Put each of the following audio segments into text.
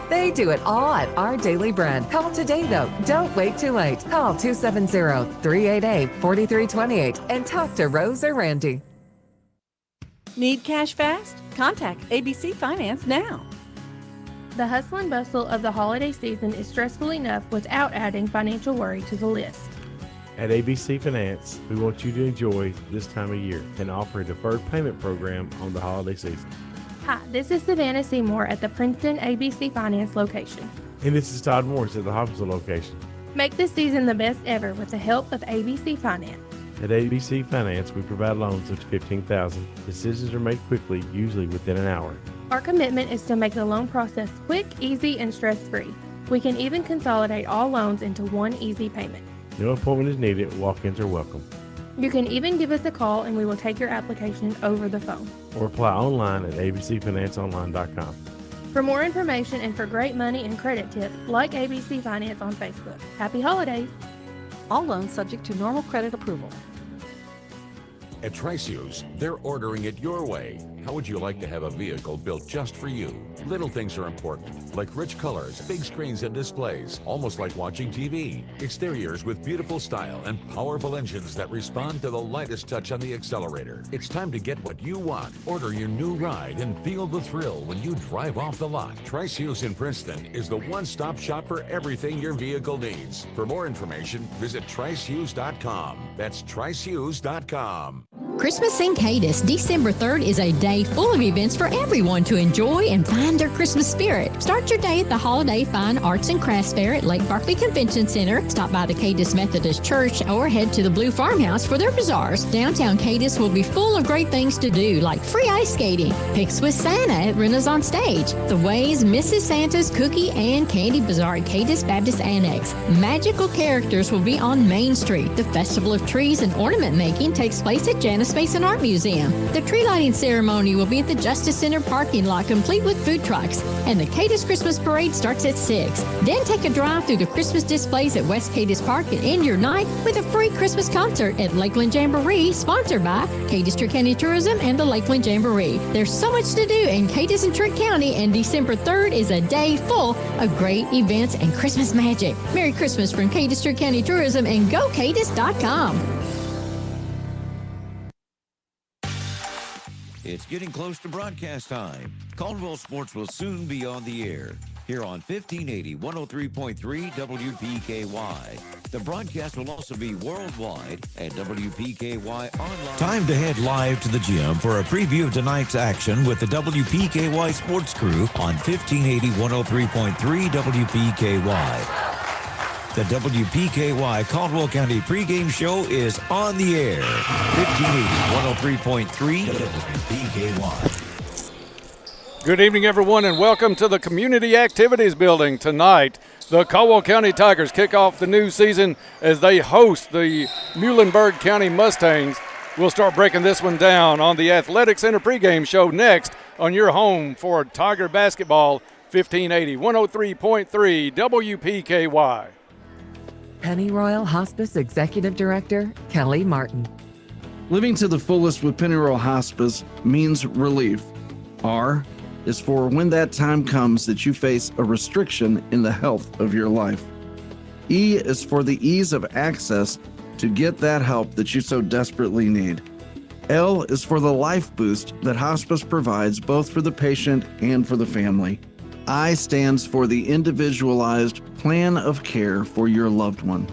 They do it all at Our Daily Bread. Call today, though. Don't wait too late. Call 270-388-4328 and talk to Rose or Randy. Need cash fast? Contact ABC Finance now. The hustle and bustle of the holiday season is stressful enough without adding financial worry to the list. At ABC Finance, we want you to enjoy this time of year and offer a deferred payment program on the holiday season. Hi, this is Savannah Seymour at the Princeton ABC Finance location. And this is Todd Morris at the Hopkinsville location. Make this season the best ever with the help of ABC Finance. At ABC Finance, we provide loans up to $15,000. Decisions are made quickly, usually within an hour. Our commitment is to make the loan process quick, easy, and stress-free. We can even consolidate all loans into one easy payment. No appointment is needed. Walk-ins are welcome. You can even give us a call and we will take your application over the phone. Or apply online at abcfinanceonline.com. For more information and for great money and credit tips, like ABC Finance on Facebook. Happy holidays! All loans subject to normal credit approval. At Trice Hughes, they're ordering it your way. How would you like to have a vehicle built just for you? Little things are important, like rich colors, big screens and displays, almost like watching TV. Exteriors with beautiful style and powerful engines that respond to the lightest touch on the accelerator. It's time to get what you want. Order your new ride and feel the thrill when you drive off the lot. Trice Hughes in Princeton is the one-stop shop for everything your vehicle needs. For more information, visit tricehughes.com. That's tricehughes.com. Christmas in Cadiz, December 3rd is a day full of events for everyone to enjoy and find their Christmas spirit. Start your day at the Holiday Fine Arts and Crafts Fair at Lake Barkley Convention Center. Stop by the Cadiz Methodist Church or head to the Blue Farmhouse for their bazaars. Downtown Cadiz will be full of great things to do, like free ice skating, Picks with Santa at Renaissance Stage, the Ways Mrs. Santa's Cookie and Candy Bazaar at Cadiz Baptist Annex. Magical characters will be on Main Street. The Festival of Trees and Ornament Making takes place at Janus Space and Art Museum. The tree lighting ceremony will be at the Justice Center parking lot, complete with food trucks. And the Cadiz Christmas Parade starts at 6. Then take a drive through the Christmas displays at West Cadiz Park and end your night with a free Christmas concert at Lakeland Jamboree, sponsored by Cadiz Trent County Tourism and the Lakeland Jamboree. There's so much to do in Cadiz and Trent County, and December 3rd is a day full of great events and Christmas magic. Merry Christmas from Cadiz Trent County Tourism and GoCadiz.com. It's getting close to broadcast time. Caldwell Sports will soon be on the air here on 1580 103.3 WPKY. The broadcast will also be worldwide at WPKY online. Time to head live to the gym for a preview of tonight's action with the WPKY Sports Crew on 1580 103.3 WPKY. The WPKY Caldwell County pregame show is on the air. 1580 103.3 WPKY. Good evening, everyone, and welcome to the Community Activities Building. Tonight, the Caldwell County Tigers kick off the new season as they host the Muhlenberg County Mustangs. We'll start breaking this one down on the Athletic Center pregame show next on your home for Tiger basketball, 1580 103.3 WPKY. Pennyroyal Hospice Executive Director Kelly Martin. Living to the fullest with Pennyroyal Hospice means relief. R is for when that time comes that you face a restriction in the health of your life. E is for the ease of access to get that help that you so desperately need. L is for the life boost that hospice provides both for the patient and for the family. I stands for the individualized plan of care for your loved one.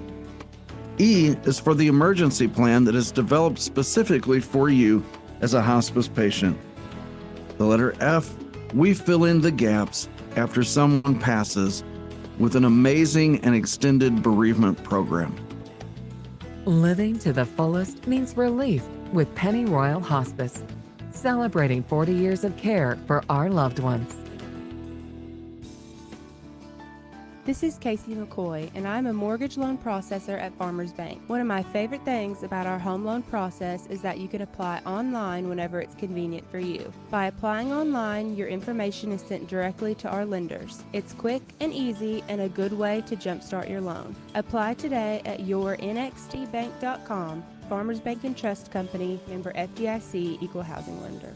E is for the emergency plan that is developed specifically for you as a hospice patient. The letter F, we fill in the gaps after someone passes with an amazing and extended bereavement program. Living to the fullest means relief with Pennyroyal Hospice, celebrating 40 years of care for our loved ones. This is Casey McCoy, and I'm a mortgage loan processor at Farmers Bank. One of my favorite things about our home loan process is that you can apply online whenever it's convenient for you. By applying online, your information is sent directly to our lenders. It's quick and easy and a good way to jumpstart your loan. Apply today at yournxtbank.com. Farmers Bank and Trust Company, member FDIC, equal housing lender.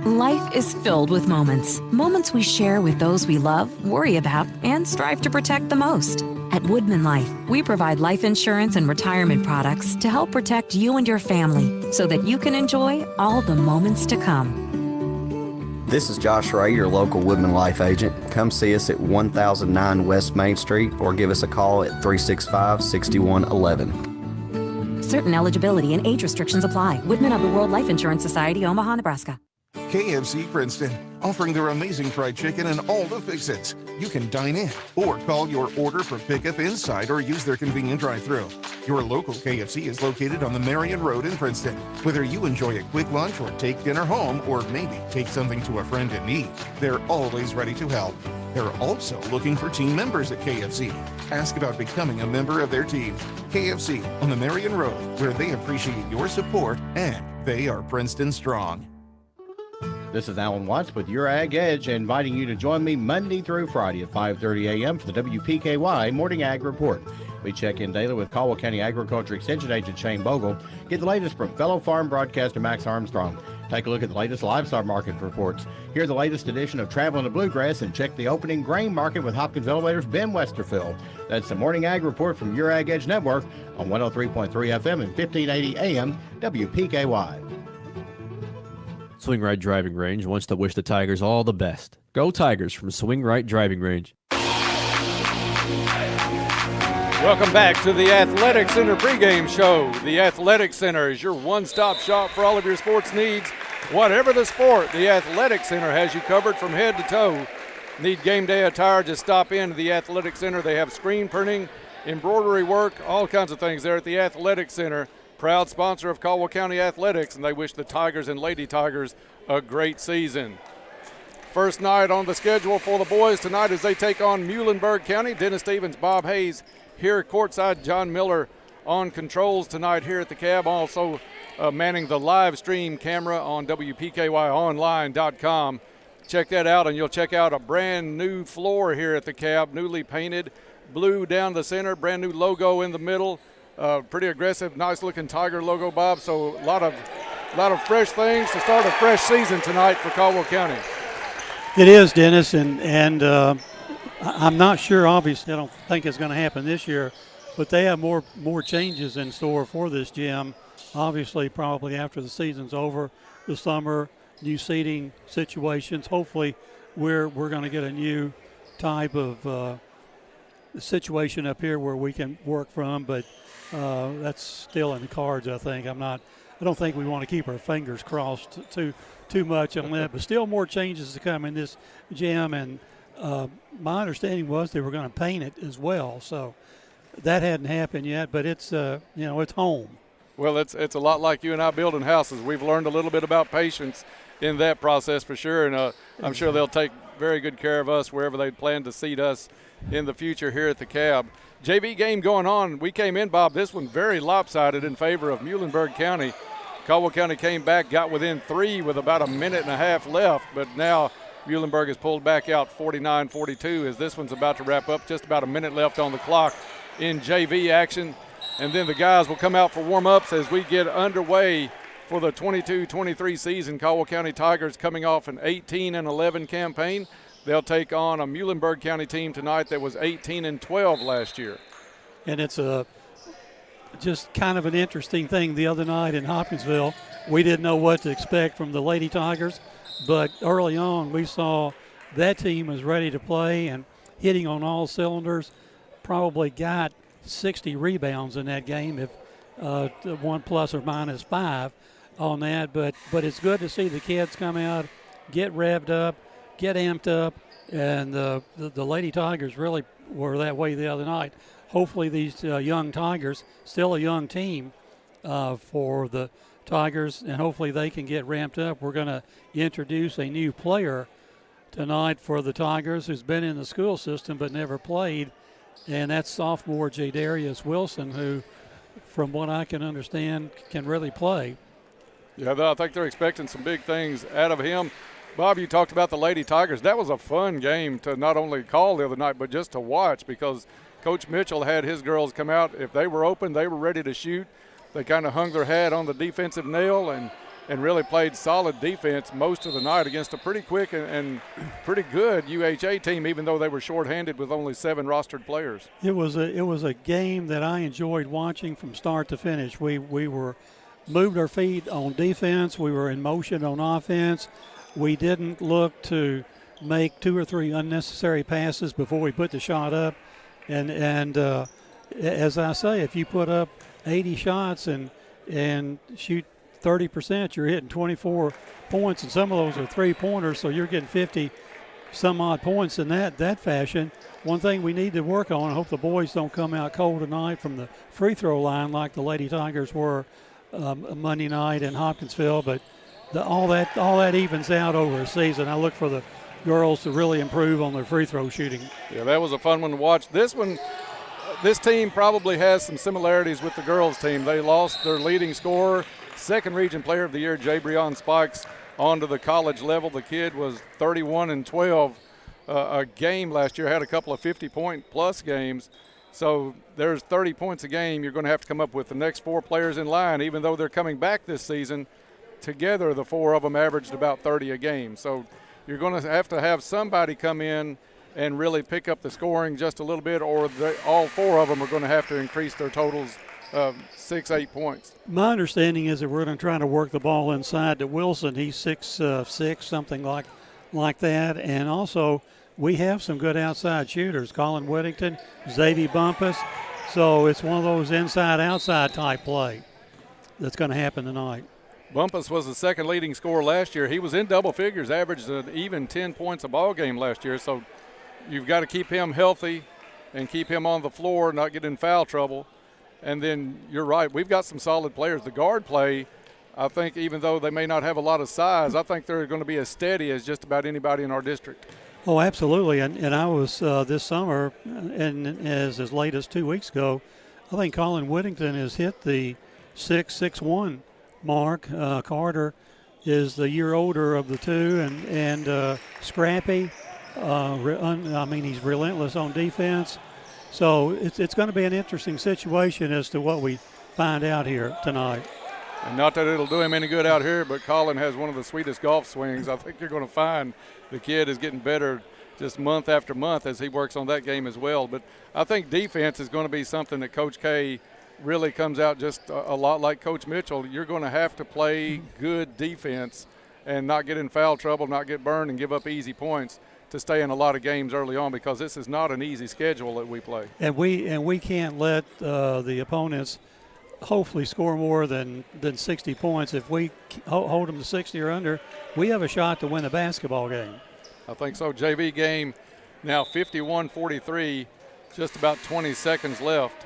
Life is filled with moments. Moments we share with those we love, worry about, and strive to protect the most. At Woodman Life, we provide life insurance and retirement products to help protect you and your family so that you can enjoy all the moments to come. This is Josh Ray, your local Woodman Life agent. Come see us at 1009 West Main Street or give us a call at 365-6111. Certain eligibility and age restrictions apply. Woodman of the World Life Insurance Society, Omaha, Nebraska. KFC Princeton, offering their amazing fried chicken and all the fix-its. You can dine in or call your order for pickup inside or use their convenient drive-thru. Your local KFC is located on the Marion Road in Princeton. Whether you enjoy a quick lunch or take dinner home or maybe take something to a friend in need, they're always ready to help. They're also looking for team members at KFC. Ask about becoming a member of their team. KFC on the Marion Road, where they appreciate your support and they are Princeton strong. This is Alan Watts with Your Ag Edge, inviting you to join me Monday through Friday at 5:30 a.m. for the WPKY Morning Ag Report. We check in daily with Caldwell County Agriculture Extension Agent Shane Bogle. Get the latest from fellow farm broadcaster Max Armstrong. Take a look at the latest livestock market reports. Hear the latest edition of Traveling the Bluegrass and check the opening grain market with Hopkins Elevator's Ben Westerfield. That's the Morning Ag Report from Your Ag Edge Network on 103.3 FM and 1580 AM WPKY. Swing Right Driving Range wants to wish the Tigers all the best. Go Tigers from Swing Right Driving Range. Welcome back to the Athletic Center pregame show. The Athletic Center is your one-stop shop for all of your sports needs. Whatever the sport, the Athletic Center has you covered from head to toe. Need game day attire, just stop in to the Athletic Center. They have screen printing, embroidery work, all kinds of things there at the Athletic Center. Proud sponsor of Caldwell County Athletics, and they wish the Tigers and Lady Tigers a great season. First night on the schedule for the boys tonight as they take on Muhlenberg County. Dennis Stevens, Bob Hayes here courtside. John Miller on controls tonight here at the cab, also manning the live stream camera on WPKYonline.com. Check that out, and you'll check out a brand new floor here at the cab, newly painted, blue down the center, brand new logo in the middle. Pretty aggressive, nice-looking Tiger logo, Bob. So a lot of fresh things to start a fresh season tonight for Caldwell County. It is, Dennis, and I'm not sure. Obviously, I don't think it's going to happen this year, but they have more changes in store for this gym. Obviously, probably after the season's over, the summer, new seating situations. Hopefully, we're going to get a new type of situation up here where we can work from, but that's still in the cards, I think. I don't think we want to keep our fingers crossed too much on that, but still more changes to come in this gym, and my understanding was they were going to paint it as well, so that hadn't happened yet, but it's it's home. Well, it's a lot like you and I building houses. We've learned a little bit about patience in that process for sure, and I'm sure they'll take very good care of us wherever they plan to seat us in the future here at the cab. JV game going on. We came in, Bob, this one very lopsided in favor of Muhlenberg County. Caldwell County came back, got within 3 with about a minute and a half left, but now Muhlenberg has pulled back out 49-42 as this one's about to wrap up. Just about a minute left on the clock in JV action. And then the guys will come out for warm-ups as we get underway for the 22-23 season. Caldwell County Tigers coming off an 18-11 campaign. They'll take on a Muhlenberg County team tonight that was 18-12 last year. And it's just kind of an interesting thing the other night in Hopkinsville. We didn't know what to expect from the Lady Tigers, but early on we saw that team was ready to play and hitting on all cylinders. Probably got 60 rebounds in that game, if 1 plus or minus 5 on that. But it's good to see the kids come out, get revved up, get amped up, and the Lady Tigers really were that way the other night. Hopefully these young Tigers, still a young team for the Tigers, and hopefully they can get ramped up. We're going to introduce a new player tonight for the Tigers who's been in the school system but never played, and that's sophomore Jadarius Wilson, who, from what I can understand, can really play. Yeah, I think they're expecting some big things out of him. Bob, you talked about the Lady Tigers. That was a fun game to not only call the other night, but just to watch, because Coach Mitchell had his girls come out. If they were open, they were ready to shoot. They kind of hung their hat on the defensive nail, and and really played solid defense most of the night against a pretty quick and pretty good UHA team, even though they were shorthanded with only 7 rostered players. It was a game that I enjoyed watching from start to finish. We were moved our feet on defense. We were in motion on offense. We didn't look to make 2 or 3 unnecessary passes before we put the shot up. And as I say, if you put up 80 shots and shoot 30%, you're hitting 24 points, and some of those are three-pointers, so you're getting 50 some odd points in that fashion. One thing we need to work on, I hope the boys don't come out cold tonight from the free throw line like the Lady Tigers were Monday night in Hopkinsville, but all that evens out over a season. I look for the girls to really improve on their free throw shooting. Yeah, that was a fun one to watch. This team probably has some similarities with the girls' team. They lost their leading scorer, second region player of the year, Jay Breon Spikes, on to the college level. The kid was 31-12 a game last year, had a couple of 50-point-plus games. So there's 30 points a game you're going to have to come up with. The next 4 players in line, even though they're coming back this season, together the 4 of them averaged about 30 a game. So you're going to have somebody come in and really pick up the scoring just a little bit, or all 4 of them are going to have to increase their totals 6-8 points. My understanding is that we're going to try to work the ball inside to Wilson. He's 6'6", something like that. And also, we have some good outside shooters, Colin Whittington, Xavier Bumpus. So it's one of those inside-outside type play that's going to happen tonight. Bumpus was the second leading scorer last year. He was in double figures, averaged an even 10 points a ball game last year. So you've got to keep him healthy and keep him on the floor, not get in foul trouble. And then you're right, we've got some solid players. The guard play, I think, even though they may not have a lot of size, I think they're going to be as steady as just about anybody in our district. Oh, absolutely. And I was this summer, and as late as 2 weeks ago, I think Colin Whittington has hit the 6'1" mark. Carter is the year older of the two, and scrappy. He's relentless on defense. So it's going to be an interesting situation as to what we find out here tonight. And not that it'll do him any good out here, but Colin has one of the sweetest golf swings. I think you're going to find the kid is getting better just month after month as he works on that game as well. But I think defense is going to be something that Coach K really comes out just a lot like Coach Mitchell. You're going to have to play good defense and not get in foul trouble, not get burned and give up easy points to stay in a lot of games early on, because this is not an easy schedule that we play. And we can't let the opponents hopefully score more than 60 points. If we hold them to 60 or under, we have a shot to win a basketball game. I think so. JV game now 51-43, just about 20 seconds left.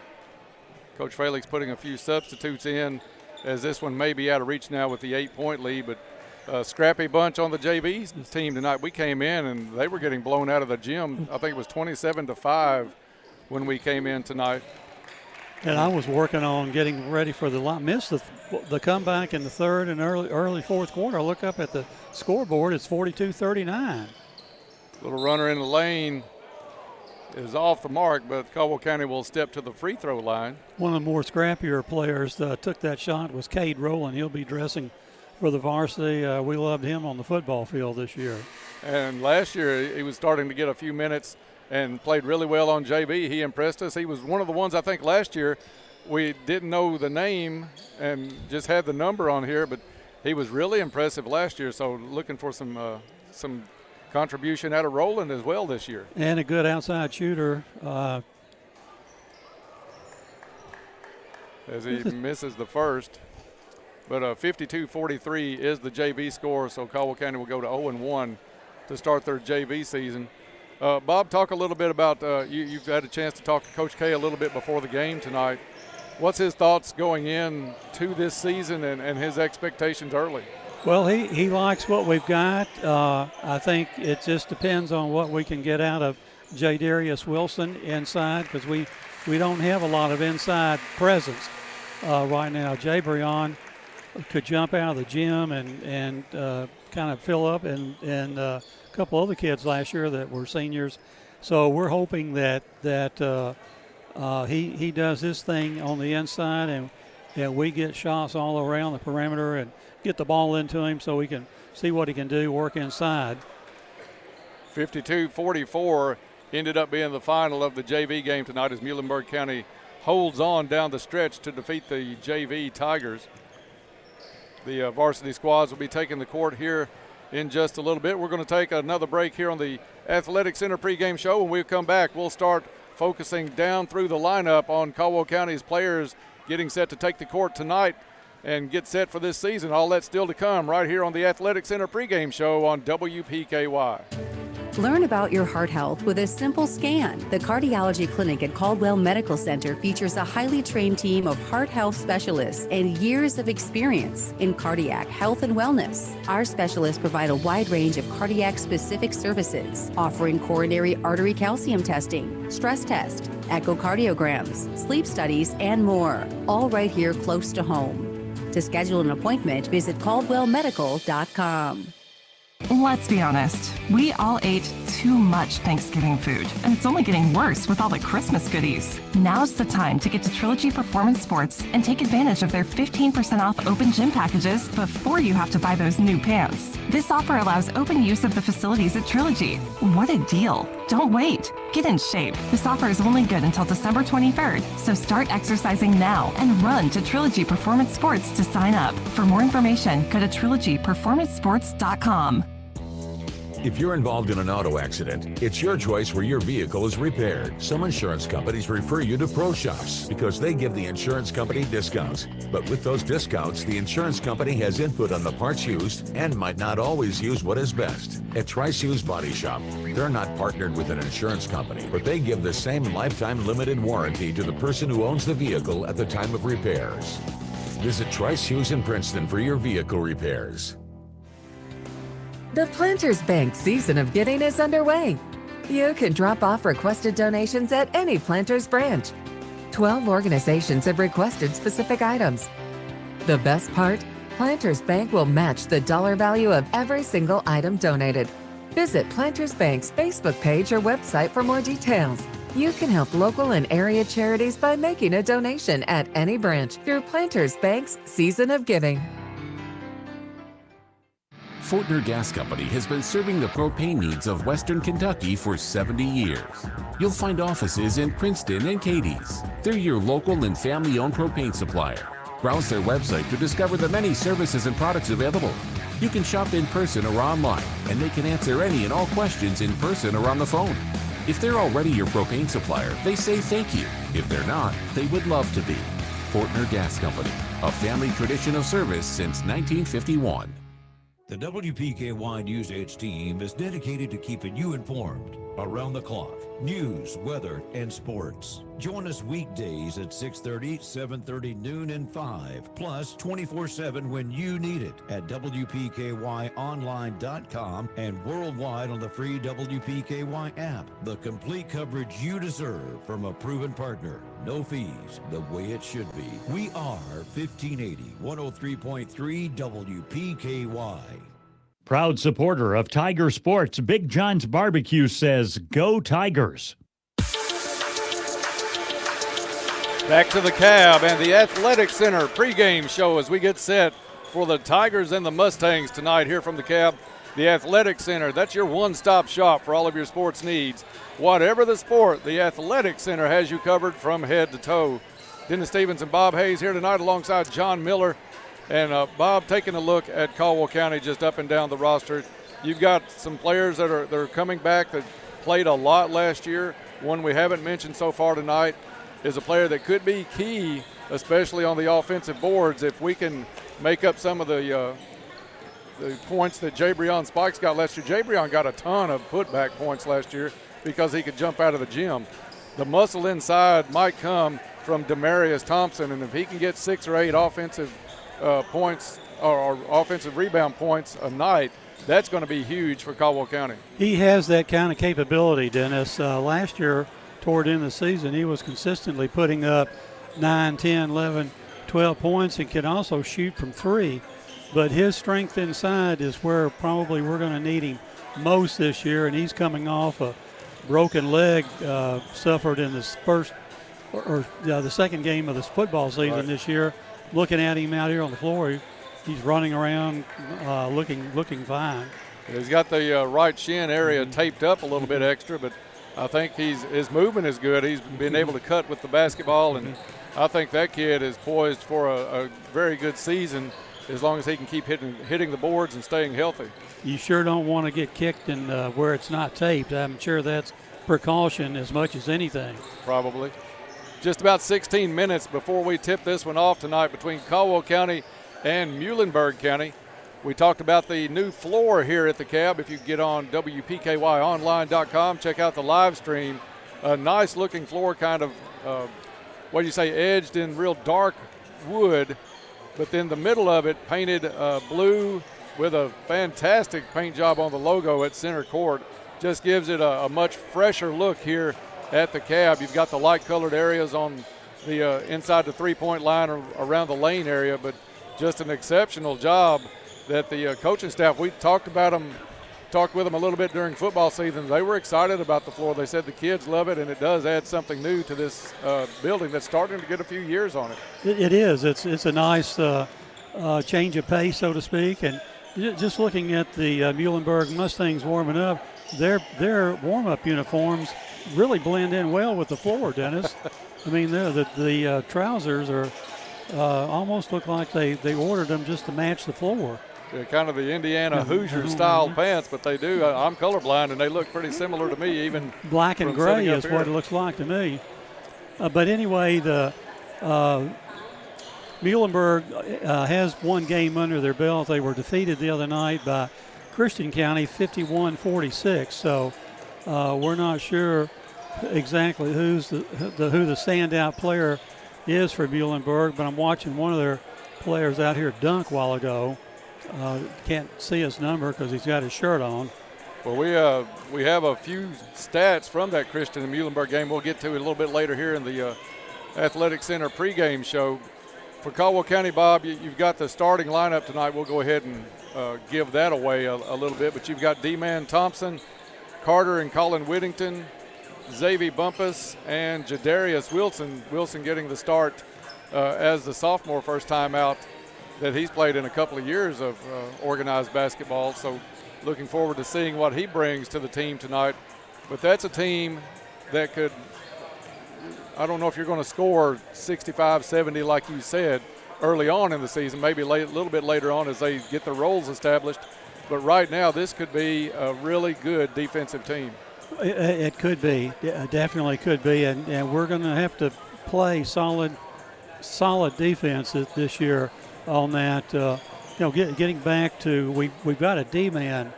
Coach Felix putting a few substitutes in as this one may be out of reach now with the 8-point lead, but scrappy bunch on the JV team tonight. We came in and they were getting blown out of the gym. I think it was 27-5 when we came in tonight. And I was working on getting ready for the line. Missed the comeback in the third and early fourth quarter. I look up at the scoreboard. It's 42-39. Little runner in the lane is off the mark, but Caldwell County will step to the free throw line. One of the more scrappier players took that shot was Cade Rowland. He'll be dressing for the varsity. We loved him on the football field this year. And last year he was starting to get a few minutes and played really well on JV. He impressed us. He was one of the ones, I think, last year we didn't know the name and just had the number on here, but he was really impressive last year. So looking for some contribution out of Rowland as well this year. And a good outside shooter. As he misses the first. But 52-43 is the JV score, so Caldwell County will go to 0-1 to start their JV season. Bob, talk a little bit about you've had a chance to talk to Coach K a little bit before the game tonight. What's his thoughts going in to this season and his expectations early? Well, he likes what we've got. I think it just depends on what we can get out of J. Darius Wilson inside, because we don't have a lot of inside presence right now. Jay Breon could jump out of the gym and kind of fill up, and a couple other kids last year that were seniors. So we're hoping that he does his thing on the inside, and we get shots all around the perimeter and get the ball into him so we can see what he can do, work inside. 52-44 ended up being the final of the JV game tonight as Muhlenberg County holds on down the stretch to defeat the JV Tigers. The varsity squads will be taking the court here in just a little bit. We're going to take another break here on the Athletic Center pregame show. When we come back, we'll start focusing down through the lineup on Caldwell County's players getting set to take the court tonight and get set for this season. All that's still to come right here on the Athletic Center pregame show on WPKY. Learn about your heart health with a simple scan. The cardiology clinic at Caldwell Medical Center features a highly trained team of heart health specialists and years of experience in cardiac health and wellness. Our specialists provide a wide range of cardiac-specific services, offering coronary artery calcium testing, stress test, echocardiograms, sleep studies, and more, all right here close to home. To schedule an appointment, visit caldwellmedical.com. Let's be honest, we all ate too much Thanksgiving food, and it's only getting worse with all the Christmas goodies. Now's the time to get to Trilogy Performance Sports and take advantage of their 15% off open gym packages before you have to buy those new pants. This offer allows open use of the facilities at Trilogy. What a deal. Don't wait. Get in shape. This offer is only good until December 23rd, so start exercising now and run to Trilogy Performance Sports to sign up. For more information, go to trilogyperformancesports.com. If you're involved in an auto accident, it's your choice where your vehicle is repaired. Some insurance companies refer you to pro shops because they give the insurance company discounts. But with those discounts, the insurance company has input on the parts used and might not always use what is best. At Trice Hughes Body Shop, they're not partnered with an insurance company, but they give the same lifetime limited warranty to the person who owns the vehicle at the time of repairs. Visit Trice Hughes in Princeton for your vehicle repairs. The Planters Bank season of giving is underway. You can drop off requested donations at any Planters branch. 12 organizations have requested specific items. The best part? Planters Bank will match the dollar value of every single item donated. Visit Planters Bank's Facebook page or website for more details. You can help local and area charities by making a donation at any branch through Planters Bank's season of giving. Fortner Gas Company has been serving the propane needs of Western Kentucky for 70 years. You'll find offices in Princeton and Cadiz. They're your local and family-owned propane supplier. Browse their website to discover the many services and products available. You can shop in person or online, and they can answer any and all questions in person or on the phone. If they're already your propane supplier, they say thank you. If they're not, they would love to be. Fortner Gas Company, a family tradition of service since 1951. The WPKY News Edge team is dedicated to keeping you informed around the clock. News, weather, and sports. Join us weekdays at 6:30, 7:30, noon, and 5. Plus 24/7 when you need it at WPKYonline.com and worldwide on the free WPKY app. The complete coverage you deserve from a proven partner. No fees, the way it should be. We are 1580 103.3 WPKY. Proud supporter of Tiger Sports, Big John's Barbecue says, "Go Tigers." Back to the Cab and the Athletic Center pregame show as we get set for the Tigers and the Mustangs tonight here from the Cab. The Athletic Center, that's your one-stop shop for all of your sports needs. Whatever the sport, the Athletic Center has you covered from head to toe. Dennis Stevens and Bob Hayes here tonight alongside John Miller. And Bob, taking a look at Caldwell County just up and down the roster, you've got some players that are coming back that played a lot last year. One we haven't mentioned so far tonight is a player that could be key, especially on the offensive boards, if we can make up some of the points that Jabrion Spikes got last year. Jabrion got a ton of putback points last year because he could jump out of the gym. The muscle inside might come from Demarius Thompson, and if he can get 6 or 8 offensive points or offensive rebound points a night, that's going to be huge for Caldwell County. He has that kind of capability, Dennis. Last year, toward the end of the season, he was consistently putting up 9, 10, 11, 12 points and can also shoot from 3. But his strength inside is where probably we're going to need him most this year, and he's coming off a broken leg suffered in the second game of this football season this year. looking at him out here on the floor, he's running around looking fine. He's got the right shin area taped up a little bit extra, but I think his movement is good. He's been able to cut with the basketball, and I think that kid is poised for a very good season as long as he can keep hitting the boards and staying healthy. You sure don't want to get kicked in where it's not taped. I'm sure that's precaution as much as anything. Probably. Just about 16 minutes before we tip this one off tonight between Caldwell County and Muhlenberg County. We talked about the new floor here at the Cab. If you get on WPKYonline.com, check out the live stream. A nice looking floor, kind of, edged in real dark wood, but then the middle of it painted blue with a fantastic paint job on the logo at center court. Just gives it a much fresher look here at the Cab. You've got the light colored areas on the inside the three-point line or around the lane area, but just an exceptional job that the coaching staff, we talked with them a little bit during football season. They were excited about the floor. They said the kids love it, and it does add something new to this building that's starting to get a few years on it. It is. It's a nice change of pace, so to speak. And just looking at the Muhlenberg Mustangs warming up, their warm-up uniforms really blend in well with the floor, Dennis. I mean, the trousers are almost look like they ordered them just to match the floor. Yeah, kind of the Indiana Hoosier style pants, but they do. I'm colorblind, and they look pretty similar to me, even black and gray is what it looks like to me. But anyway, the Muhlenberg has one game under their belt. They were defeated the other night by Christian County 51-46. So we're not sure exactly who the standout player is for Muhlenberg, but I'm watching one of their players out here dunk a while ago. Can't see his number because he's got his shirt on. Well, we have a few stats from that Christian and Muhlenberg game we'll get to a little bit later here in the Athletic Center pregame show. For Caldwell County, Bob, you've got the starting lineup tonight. We'll go ahead and give that away a little bit, but you've got D-Man Thompson, Carter and Colin Whittington, Xavier Bumpus, and Jadarius Wilson. Wilson getting the start as the sophomore, first time out that he's played in a couple of years of organized basketball. So looking forward to seeing what he brings to the team tonight. But that's a team that could, I don't know if you're going to score 65, 70 like you said early on in the season, maybe a little bit later on as they get their roles established. But right now this could be a really good defensive team. It could be, definitely could be, and we're going to have to play solid defense this year on that. Getting back to we've got a D-man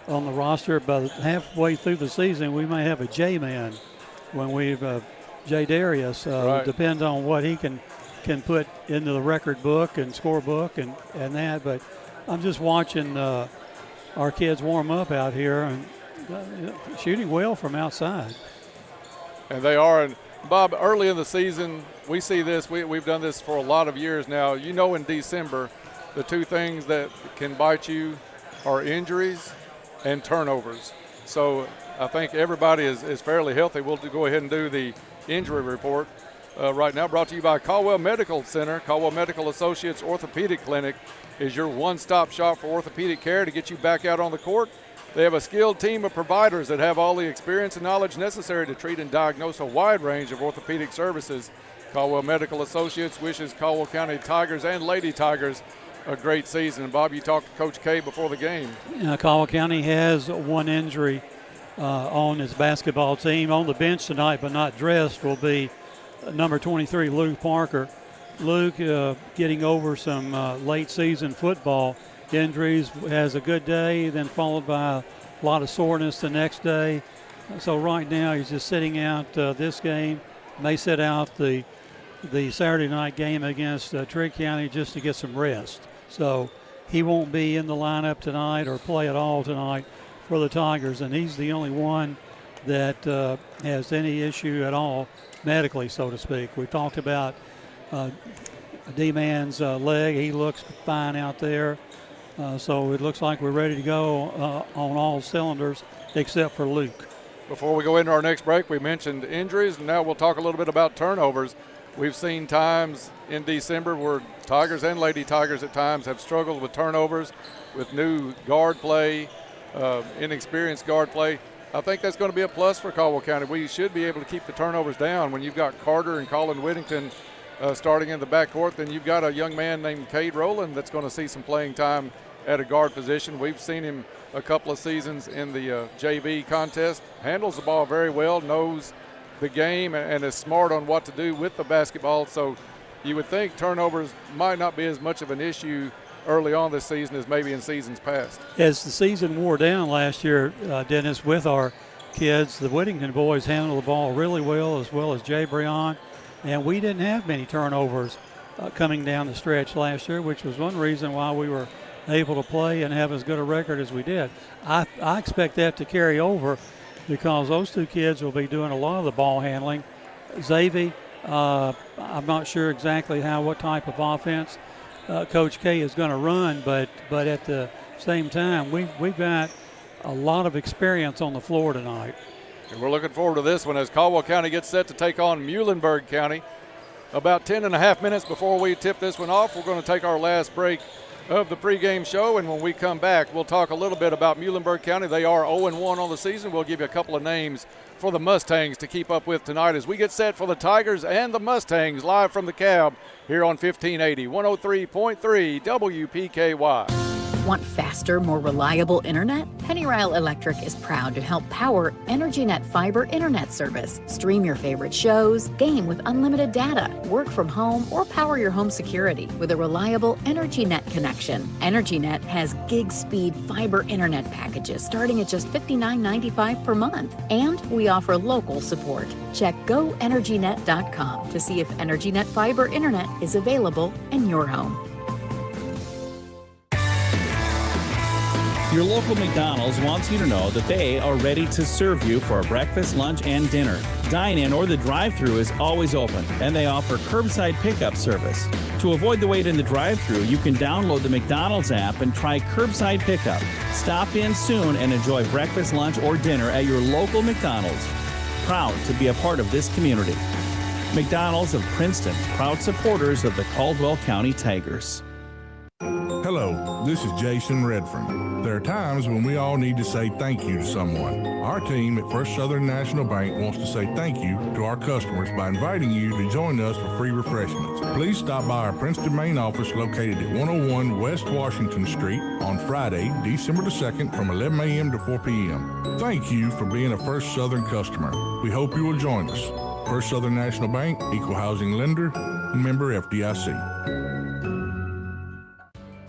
on the roster, but halfway through the season we may have a J-man when we've J Darius. Right. Depends on what he can put into the record book and scorebook and that. But I'm just watching our kids warm up out here and shooting well from outside. And they are. And Bob, early in the season, we see this. We've done this for a lot of years now. You know, in December, the two things that can bite you are injuries and turnovers. So I think everybody is fairly healthy. We'll go ahead and do the injury report right now, brought to you by Caldwell Medical Center. Caldwell Medical Associates Orthopedic Clinic is your one-stop shop for orthopedic care to get you back out on the court. They have a skilled team of providers that have all the experience and knowledge necessary to treat and diagnose a wide range of orthopedic services. Caldwell Medical Associates wishes Caldwell County Tigers and Lady Tigers a great season. And Bob, you talked to Coach K before the game. Caldwell County has one injury on its basketball team. On the bench tonight, but not dressed, will be number 23, Luke Parker. Luke getting over some late season football injuries, has a good day, then followed by a lot of soreness the next day. So right now he's just sitting out this game. May sit out the Saturday night game against Trigg County just to get some rest. So he won't be in the lineup tonight or play at all tonight for the Tigers, and he's the only one that has any issue at all medically, so to speak. We talked about D-Man's leg. He looks fine out there. So it looks like we're ready to go on all cylinders except for Luke. Before we go into our next break, we mentioned injuries, and now we'll talk a little bit about turnovers. We've seen times in December where Tigers and Lady Tigers at times have struggled with turnovers, with new guard play, inexperienced guard play. I think that's going to be a plus for Caldwell County. We should be able to keep the turnovers down. When you've got Carter and Colin Whittington starting in the backcourt, then you've got a young man named Cade Rowland that's going to see some playing time at a guard position. We've seen him a couple of seasons in the JV contest, handles the ball very well, knows the game, and is smart on what to do with the basketball. So you would think turnovers might not be as much of an issue early on this season as maybe in seasons past. As the season wore down last year, Dennis, with our kids, the Whittington boys handled the ball really well as Jay Breon, and we didn't have many turnovers coming down the stretch last year, which was one reason why we were able to play and have as good a record as we did. I expect that to carry over because those two kids will be doing a lot of the ball handling. Xavier, I'm not sure exactly what type of offense Coach K is going to run, but at the same time, we've got a lot of experience on the floor tonight. And we're looking forward to this one as Caldwell County gets set to take on Muhlenberg County. About 10 and a half minutes before we tip this one off, we're going to take our last break of the pregame show, and when we come back, we'll talk a little bit about Muhlenberg County. They are 0-1 on the season. We'll give you a couple of names for the Mustangs to keep up with tonight as we get set for the Tigers and the Mustangs live from the cab here on 1580, 103.3 WPKY. Want faster, more reliable internet? Pennyroyal Electric is proud to help power EnergyNet Fiber Internet service. Stream your favorite shows, game with unlimited data, work from home, or power your home security with a reliable EnergyNet connection. EnergyNet has gig-speed fiber internet packages starting at just $59.95 per month. And we offer local support. Check GoEnergyNet.com to see if EnergyNet Fiber Internet is available in your home. Your local McDonald's wants you to know that they are ready to serve you for breakfast, lunch, and dinner. Dine-in or the drive-thru is always open, and they offer curbside pickup service. To avoid the wait in the drive-thru, you can download the McDonald's app and try curbside pickup. Stop in soon and enjoy breakfast, lunch, or dinner at your local McDonald's. Proud to be a part of this community. McDonald's of Princeton, proud supporters of the Caldwell County Tigers. Hello, this is Jason Redfern. There are times when we all need to say thank you to someone. Our team at First Southern National Bank wants to say thank you to our customers by inviting you to join us for free refreshments. Please stop by our Princeton main office located at 101 West Washington Street on Friday, December the 2nd from 11 a.m. to 4 p.m. Thank you for being a First Southern customer. We hope you will join us. First Southern National Bank, Equal Housing Lender, member FDIC.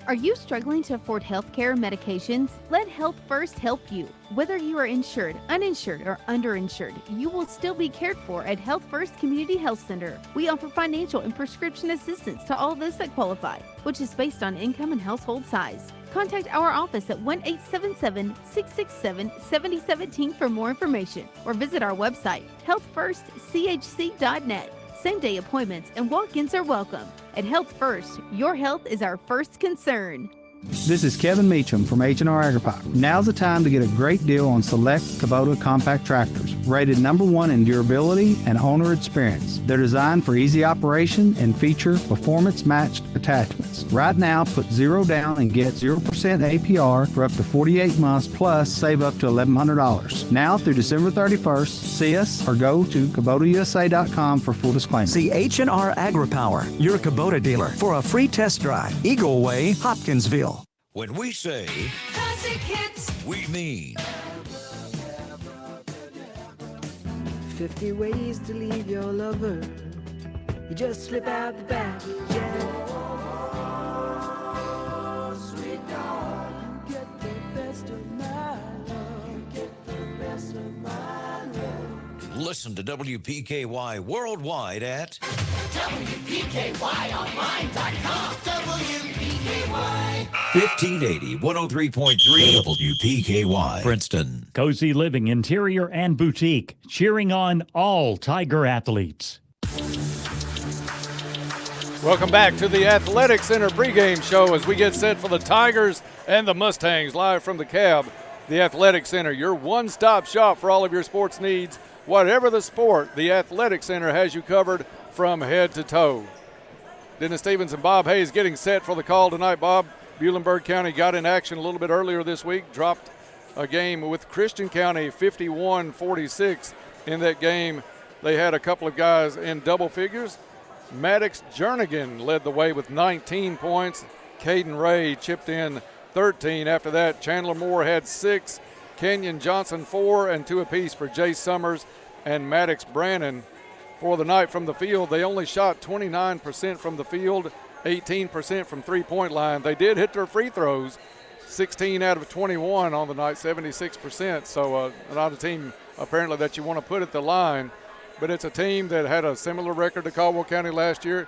Are you struggling to afford healthcare medications? Let Health First help you. Whether you are insured, uninsured, or underinsured, you will still be cared for at Health First Community Health Center. We offer financial and prescription assistance to all those that qualify, which is based on income and household size. Contact our office at 1-877-667-7017 for more information, or visit our website, healthfirstchc.net. Same-day appointments and walk-ins are welcome. At Health First, your health is our first concern. This is Kevin Meacham from H&R AgriPower. Now's the time to get a great deal on select Kubota compact tractors, rated number 1 in durability and owner experience. They're designed for easy operation and feature performance-matched attachments. Right now, put 0 down and get 0% APR for up to 48 months, plus save up to $1,100. Now through December 31st, see us or go to KubotaUSA.com for full disclaimer. See H&R AgriPower, your Kubota dealer, for a free test drive. Eagle Way, Hopkinsville. When we say classic hits, we mean 50 ways to leave your lover. You just slip out the back, yeah. Oh, sweet dog, you get the best of my love. You get the best of my love. Listen to WPKY worldwide at WPKYonline.com. WPKY. 1580, 103.3 WPKY. Princeton. Cozy living, interior, and boutique, cheering on all Tiger athletes. Welcome back to the Athletic Center pregame show as we get set for the Tigers and the Mustangs live from the cab. The Athletic Center, your one-stop shop for all of your sports needs. Whatever the sport, the Athletic Center has you covered from head to toe. Dennis Stevens and Bob Hayes getting set for the call tonight. Bob, Muhlenberg County got in action a little bit earlier this week, dropped a game with Christian County 51-46. In that game, they had a couple of guys in double figures. Maddox Jernigan led the way with 19 points. Caden Ray chipped in 13. After that, Chandler Moore had 6, Kenyon Johnson 4, and 2 apiece for Jay Summers and Maddox Brannon. For the night from the field, they only shot 29% from the field, 18% from three-point line. They did hit their free throws, 16 out of 21 on the night, 76%. So not a team apparently that you want to put at the line, but it's a team that had a similar record to Caldwell County last year.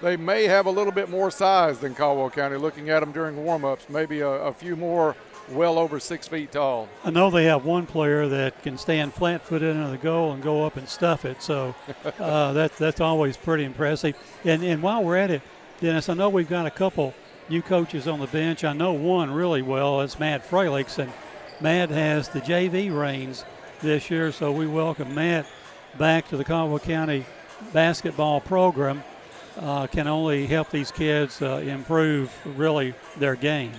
They may have a little bit more size than Caldwell County, looking at them during warm-ups, maybe a few more well over 6 feet tall. I know they have one player that can stand flat-footed into the goal and go up and stuff it, so that's always pretty impressive. And while we're at it, Dennis, I know we've got a couple new coaches on the bench. I know one really well. It's Matt Fralix, and Matt has the JV reins this year, so we welcome Matt back to the Caldwell County basketball program. Can only help these kids improve really their game.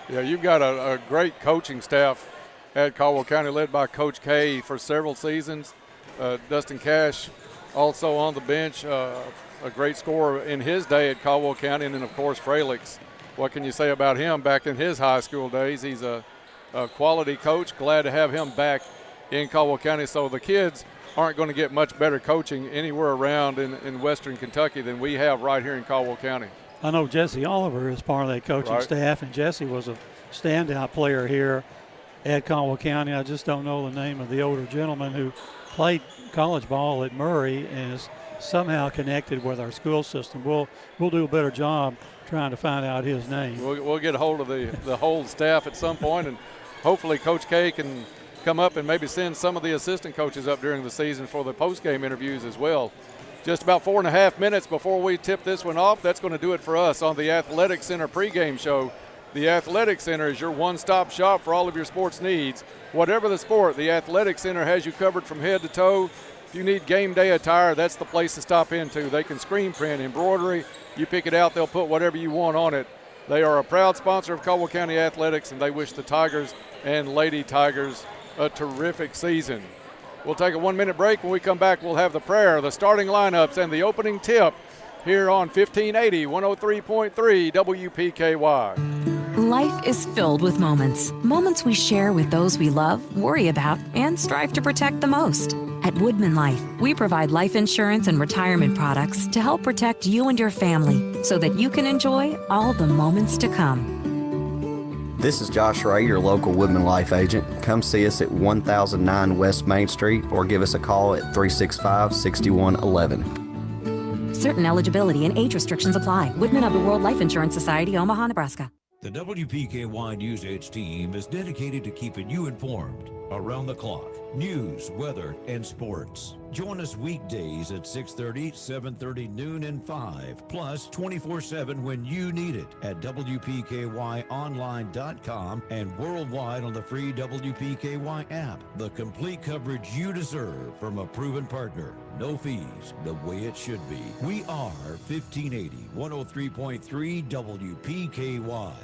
Yeah, you've got a great coaching staff at Caldwell County, led by Coach K for several seasons. Dustin Cash also on the bench, a great scorer in his day at Caldwell County, and then, of course, Fralix. What can you say about him back in his high school days? He's a quality coach. Glad to have him back in Caldwell County. So the kids aren't going to get much better coaching anywhere around in Western Kentucky than we have right here in Caldwell County. I know Jesse Oliver is part of that coaching staff, and Jesse was a standout player here at Caldwell County. I just don't know the name of the older gentleman who played college ball at Murray and is somehow connected with our school system. We'll do a better job trying to find out his name. We'll get a hold of the whole staff at some point, and hopefully Coach K can come up and maybe send some of the assistant coaches up during the season for the post-game interviews as well. Just about 4.5 minutes before we tip this one off. That's going to do it for us on the Athletic Center pregame show. The Athletic Center is your one-stop shop for all of your sports needs. Whatever the sport, the Athletic Center has you covered from head to toe. If you need game day attire, that's the place to stop into. They can screen print, embroidery. You pick it out, they'll put whatever you want on it. They are a proud sponsor of Caldwell County Athletics, and they wish the Tigers and Lady Tigers a terrific season. We'll take a 1-minute break. When we come back, we'll have the prayer, the starting lineups, and the opening tip here on 1580, 103.3 WPKY. Life is filled with moments. Moments we share with those we love, worry about, and strive to protect the most. At Woodman Life, we provide life insurance and retirement products to help protect you and your family so that you can enjoy all the moments to come. This is Josh Ray, your local Woodman Life agent. Come see us at 1009 West Main Street or give us a call at 365-6111. Certain eligibility and age restrictions apply. Woodman of the World Life Insurance Society, Omaha, Nebraska. The WPKY News Edge team is dedicated to keeping you informed around the clock. News, weather, and sports. Join us weekdays at 6:30, 7:30, noon, and 5. Plus 24/7 when you need it at WPKYonline.com and worldwide on the free WPKY app. The complete coverage you deserve from a proven partner. No fees, the way it should be. We are 1580, 103.3 WPKY.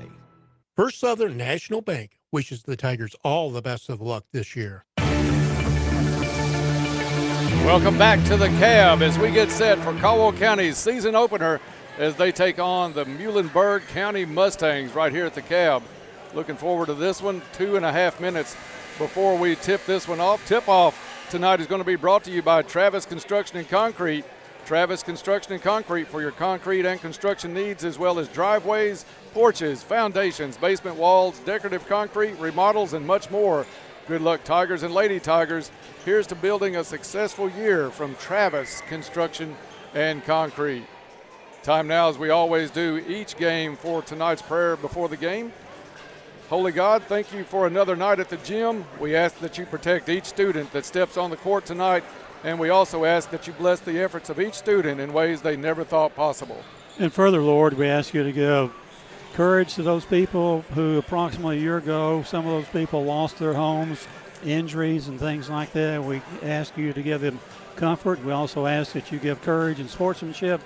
First Southern National Bank wishes the Tigers all the best of luck this year. Welcome back to the Cab as we get set for Caldwell County's season opener as they take on the Muhlenberg County Mustangs right here at the Cab. Looking forward to this one. 2.5 minutes before we tip this one off. Tip-off tonight is going to be brought to you by Travis Construction and Concrete. Travis Construction and Concrete for your concrete and construction needs, as well as driveways, porches, foundations, basement walls, decorative concrete, remodels, and much more. Good luck, Tigers and Lady Tigers. Here's to building a successful year from Travis Construction and Concrete. Time now, as we always do each game, for tonight's prayer before the game. Holy God, thank you for another night at the gym. We ask that you protect each student that steps on the court tonight, and we also ask that you bless the efforts of each student in ways they never thought possible. And further, Lord, we ask you to give courage to those people who approximately a year ago, some of those people lost their homes injuries and things like that. We ask you to give them comfort. We also ask that you give courage and sportsmanship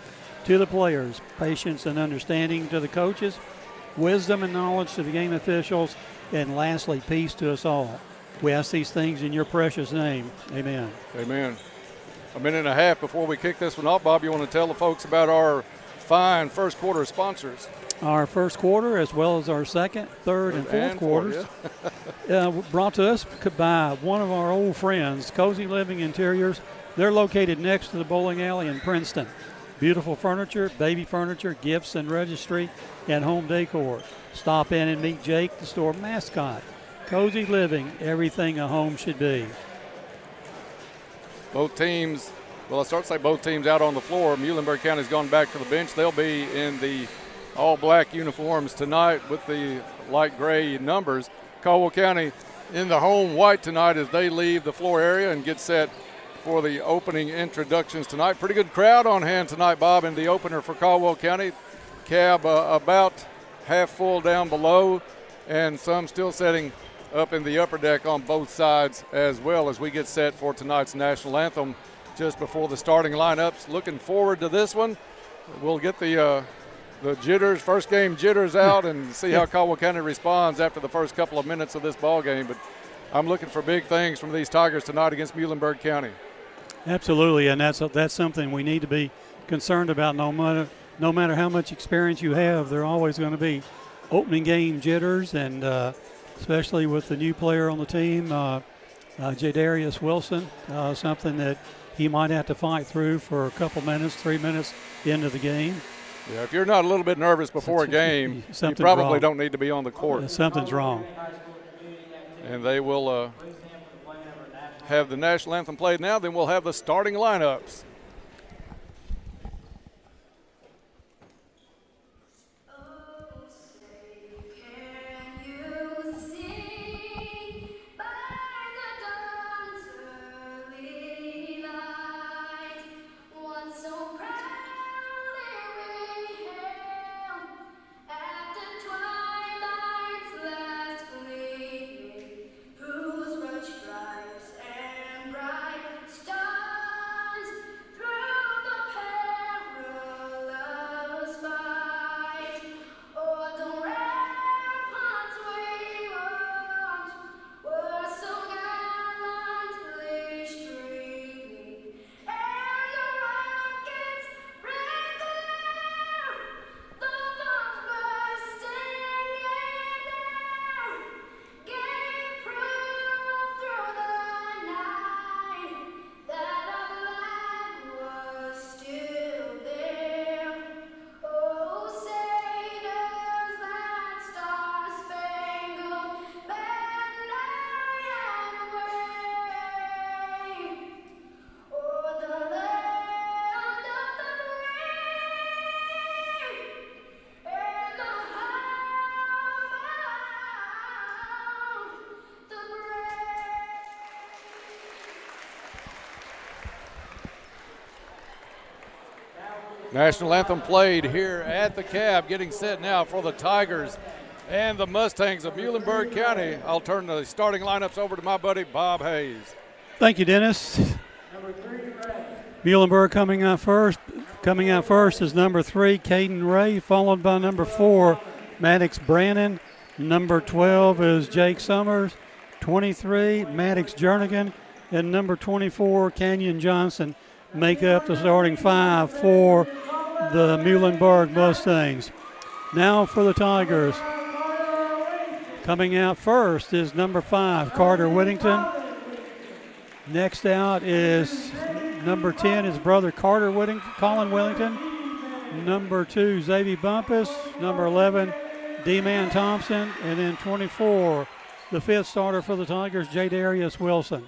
to the players, patience and understanding to the coaches, wisdom and knowledge to the game officials, and lastly, peace to us all. We ask these things in your precious name. Amen. Amen. A minute and a half before we kick this one off, Bob, you want to tell the folks about our fine first quarter sponsors? Our first quarter, as well as our second, third, and fourth quarters, brought to us by one of our old friends, Cozy Living Interiors. They're located next to the bowling alley in Princeton. Beautiful furniture, baby furniture, gifts and registry, and home decor. Stop in and meet Jake, the store mascot. Cozy Living, everything a home should be. Both teams, well, I start to say both teams out on the floor. Muhlenberg County's gone back to the bench. They'll be in the all-black uniforms tonight with the light gray numbers. Caldwell County in the home white tonight as they leave the floor area and get set for the opening introductions tonight. Pretty good crowd on hand tonight, Bob, in the opener for Caldwell County. Cab about half full down below, and some still setting up in the upper deck on both sides as well as we get set for tonight's national anthem just before the starting lineups. Looking forward to this one. We'll get the jitters, first game jitters out and see how Caldwell County responds after the first couple of minutes of this ball game. But I'm looking for big things from these Tigers tonight against Muhlenberg County. Absolutely, and that's something we need to be concerned about. No matter how much experience you have, there are always going to be opening game jitters, and especially with the new player on the team, Jadarius Wilson, something that he might have to fight through for a couple minutes, 3 minutes into the game. Yeah, if you're not a little bit nervous before a game, you probably don't need to be on the court. Something's wrong. And they will have the national anthem played now. Then we'll have the starting lineups. National anthem played here at the Cab, getting set now for the Tigers and the Mustangs of Muhlenberg County. I'll turn the starting lineups over to my buddy Bob Hayes. Thank you, Dennis. Muhlenberg coming out first. Coming out first is number 3, Caden Ray, followed by number 4, Maddox Brannon. Number 12 is Jake Summers. 23, Maddox Jernigan. And number 24, Canyon Johnson, make up the starting 5 for the Muhlenberg Mustangs. Now for the Tigers. Coming out first is number 5, Carter Whittington. Next out is number 10, his brother Colin Whittington. Number 2, Xavier Bumpus. Number 11, D-Man Thompson. And then 24, the 5th starter for the Tigers, Jadarius Wilson.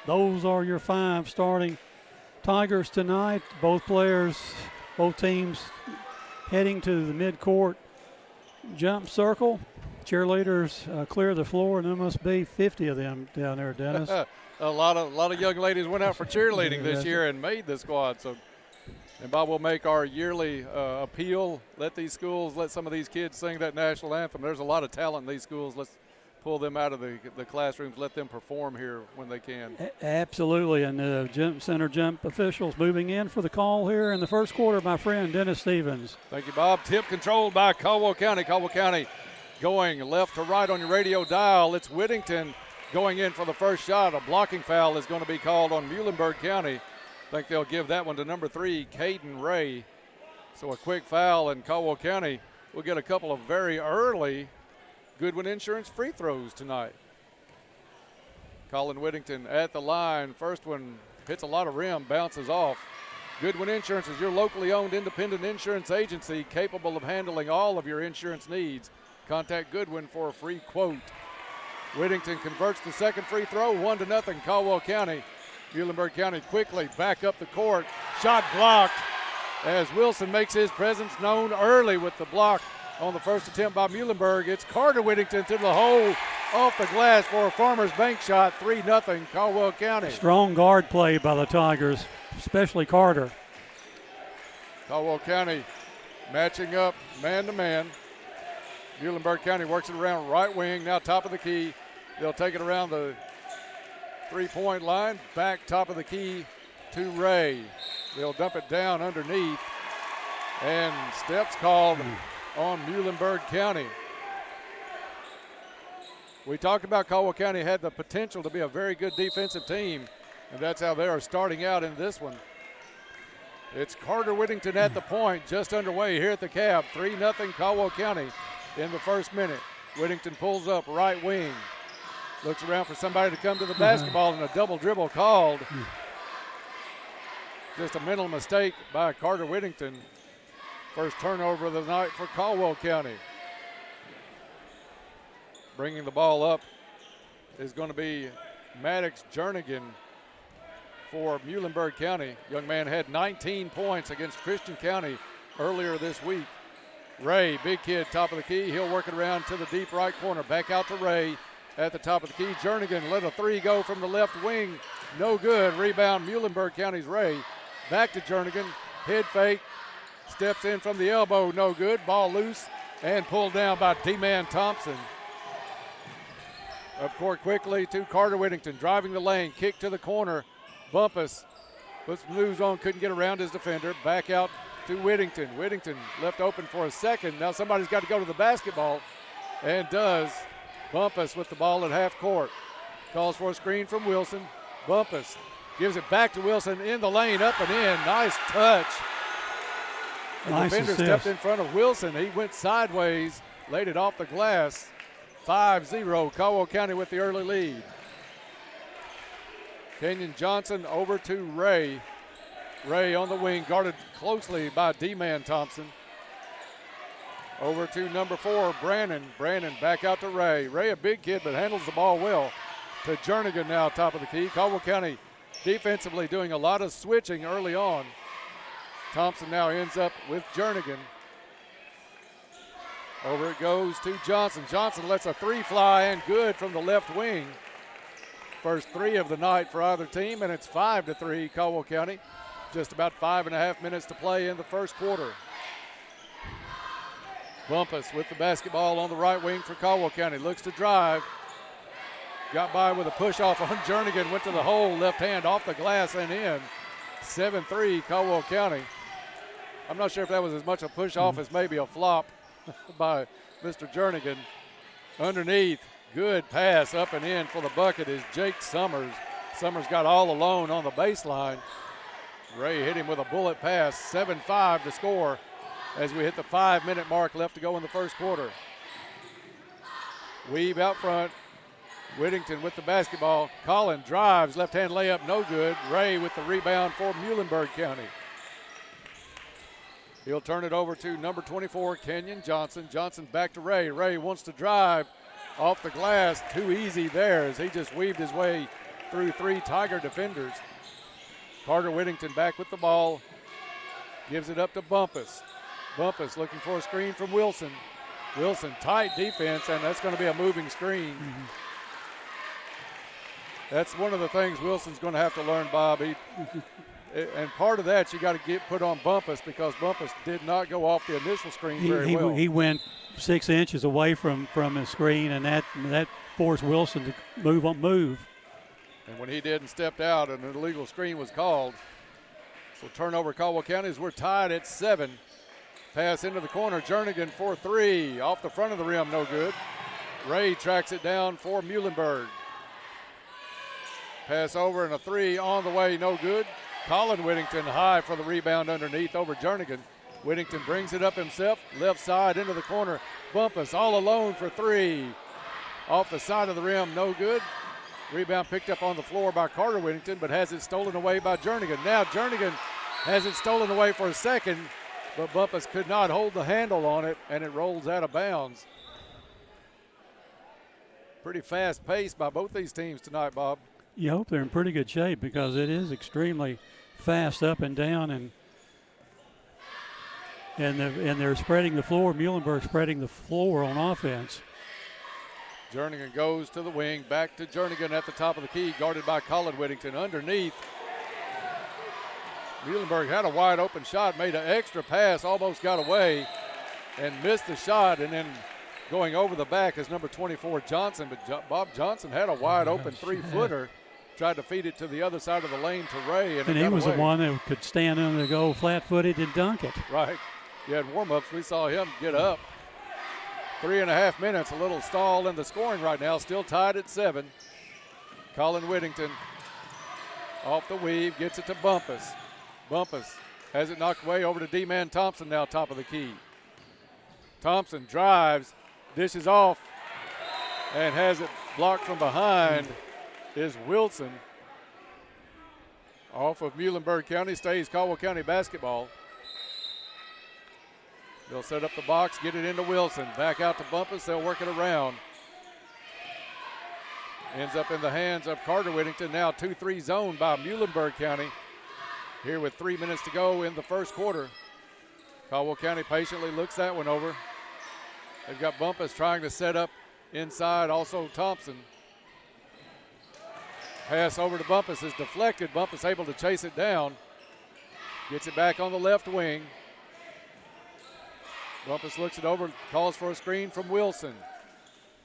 Those are your 5 starting Tigers tonight. Both teams heading to the midcourt jump circle. Cheerleaders clear the floor, and there must be 50 of them down there, Dennis. A lot of young ladies went out for cheerleading this year and made the squad. So, and Bob will make our yearly appeal. Let some of these kids sing that national anthem. There's a lot of talent in these schools. Let's pull them out of the classrooms, let them perform here when they can. Absolutely, and the center jump officials moving in for the call here in the first quarter, my friend Dennis Stevens. Thank you, Bob. Tip controlled by Caldwell County. Caldwell County going left to right on your radio dial. It's Whittington going in for the first shot. A blocking foul is going to be called on Muhlenberg County. I think they'll give that one to number 3, Caden Ray. So a quick foul, and Caldwell County will get a couple of very early Goodwin Insurance free throws tonight. Colin Whittington at the line. First one hits a lot of rim, bounces off. Goodwin Insurance is your locally owned independent insurance agency capable of handling all of your insurance needs. Contact Goodwin for a free quote. Whittington converts the second free throw, 1-0, Caldwell County. Muhlenberg County quickly back up the court. Shot blocked as Wilson makes his presence known early with the block on the first attempt by Muhlenberg. It's Carter Whittington to the hole off the glass for a Farmers Bank shot, 3-0 Caldwell County. Strong guard play by the Tigers, especially Carter. Caldwell County matching up man-to-man. Muhlenberg County works it around right wing, now top of the key. They'll take it around the three-point line, back top of the key to Ray. They'll dump it down underneath, and steps called on Muhlenberg County. We talked about Caldwell County had the potential to be a very good defensive team, and that's how they are starting out in this one. It's Carter Whittington at the point, just underway here at the Cab. 3-0 Caldwell County in the first minute. Whittington pulls up right wing. Looks around for somebody to come to the basketball, and a double dribble called. Just a mental mistake by Carter Whittington. First turnover of the night for Caldwell County. Bringing the ball up is going to be Maddox Jernigan for Muhlenberg County. Young man had 19 points against Christian County earlier this week. Ray, big kid, top of the key. He'll work it around to the deep right corner. Back out to Ray at the top of the key. Jernigan let a three go from the left wing. No good. Rebound, Muhlenberg County's Ray. Back to Jernigan. Head fake. Steps in from the elbow. No good. Ball loose and pulled down by D-Man Thompson. Up court quickly to Carter Whittington. Driving the lane. Kick to the corner. Bumpus puts moves on. Couldn't get around his defender. Back out to Whittington. Whittington left open for a second. Now somebody's got to go to the basketball, and does. Bumpus with the ball at half court. Calls for a screen from Wilson. Bumpus gives it back to Wilson in the lane, up and in. Nice touch. The defender stepped in front of Wilson. He went sideways, laid it off the glass. 5-0, Caldwell County with the early lead. Kenyon Johnson over to Ray. Ray on the wing, guarded closely by D-Man Thompson. Over to number 4, Brannon. Brannon back out to Ray. Ray, a big kid, but handles the ball well. To Jernigan now, top of the key. Caldwell County defensively doing a lot of switching early on. Thompson now ends up with Jernigan. Over it goes to Johnson. Johnson lets a three fly, and good from the left wing. First three of the night for either team, and it's 5-3 Caldwell County. Just about 5.5 minutes to play in the first quarter. Bumpus with the basketball on the right wing for Caldwell County. Looks to drive. Got by with a push off on Jernigan. Went to the hole, left hand off the glass and in. 7-3 Caldwell County. I'm not sure if that was as much a push off as maybe a flop by Mr. Jernigan. Underneath, good pass up and in for the bucket is Jake Summers. Summers got all alone on the baseline. Ray hit him with a bullet pass. 7-5 to score as we hit the 5-minute mark left to go in the first quarter. Weave out front. Whittington with the basketball. Collin drives, left-hand layup, no good. Ray with the rebound for Muhlenberg County. He'll turn it over to number 24, Kenyon Johnson. Johnson back to Ray. Ray wants to drive off the glass. Too easy there as he just weaved his way through three Tiger defenders. Carter Whittington back with the ball. Gives it up to Bumpus. Bumpus looking for a screen from Wilson. Wilson, tight defense, and that's going to be a moving screen. That's one of the things Wilson's going to have to learn, Bob. And part of that you got to get put on Bumpus because Bumpus did not go off the initial screen very well. He went 6 inches away from his screen, and that force Wilson to move. And when he did and stepped out, an illegal screen was called. So turnover Caldwell County as we're tied at 7. Pass into the corner, Jernigan for 3. Off the front of the rim, no good. Ray tracks it down for Muhlenberg. Pass over and a 3 on the way, no good. Colin Whittington high for the rebound underneath over Jernigan. Whittington brings it up himself, left side into the corner. Bumpus all alone for 3. Off the side of the rim, no good. Rebound picked up on the floor by Carter Whittington, but has it stolen away by Jernigan. Now Jernigan has it stolen away for a second, but Bumpus could not hold the handle on it, and it rolls out of bounds. Pretty fast pace by both these teams tonight, Bob. You hope they're in pretty good shape because it is extremely fast up and down, and they're spreading the floor. Muhlenberg spreading the floor on offense. Jernigan goes to the wing, back to Jernigan at the top of the key, guarded by Colin Whittington. Underneath, Muhlenberg had a wide open shot, made an extra pass, almost got away, and missed the shot, and then going over the back is number 24, Johnson, but Bob Johnson had a wide open 3-footer, tried to feed it to the other side of the lane to Ray, and he was the one that could stand under the goal flat-footed and dunk it. Right. You had warm-ups. We saw him get up. 3.5 minutes, a little stall in the scoring right now, still tied at 7. Colin Whittington off the weave, gets it to Bumpus. Bumpus has it knocked away over to D-Man Thompson now, top of the key. Thompson drives, dishes off, and has it blocked from behind is Wilson. Off of Muhlenberg County, stays Caldwell County basketball. They'll set up the box, get it into Wilson. Back out to Bumpus, they'll work it around. Ends up in the hands of Carter Whittington. Now 2-3 zone by Muhlenberg County. Here with 3 minutes to go in the first quarter. Caldwell County patiently looks that one over. They've got Bumpus trying to set up inside, also Thompson. Pass over to Bumpus is deflected. Bumpus able to chase it down. Gets it back on the left wing. Bumpus looks it over, calls for a screen from Wilson.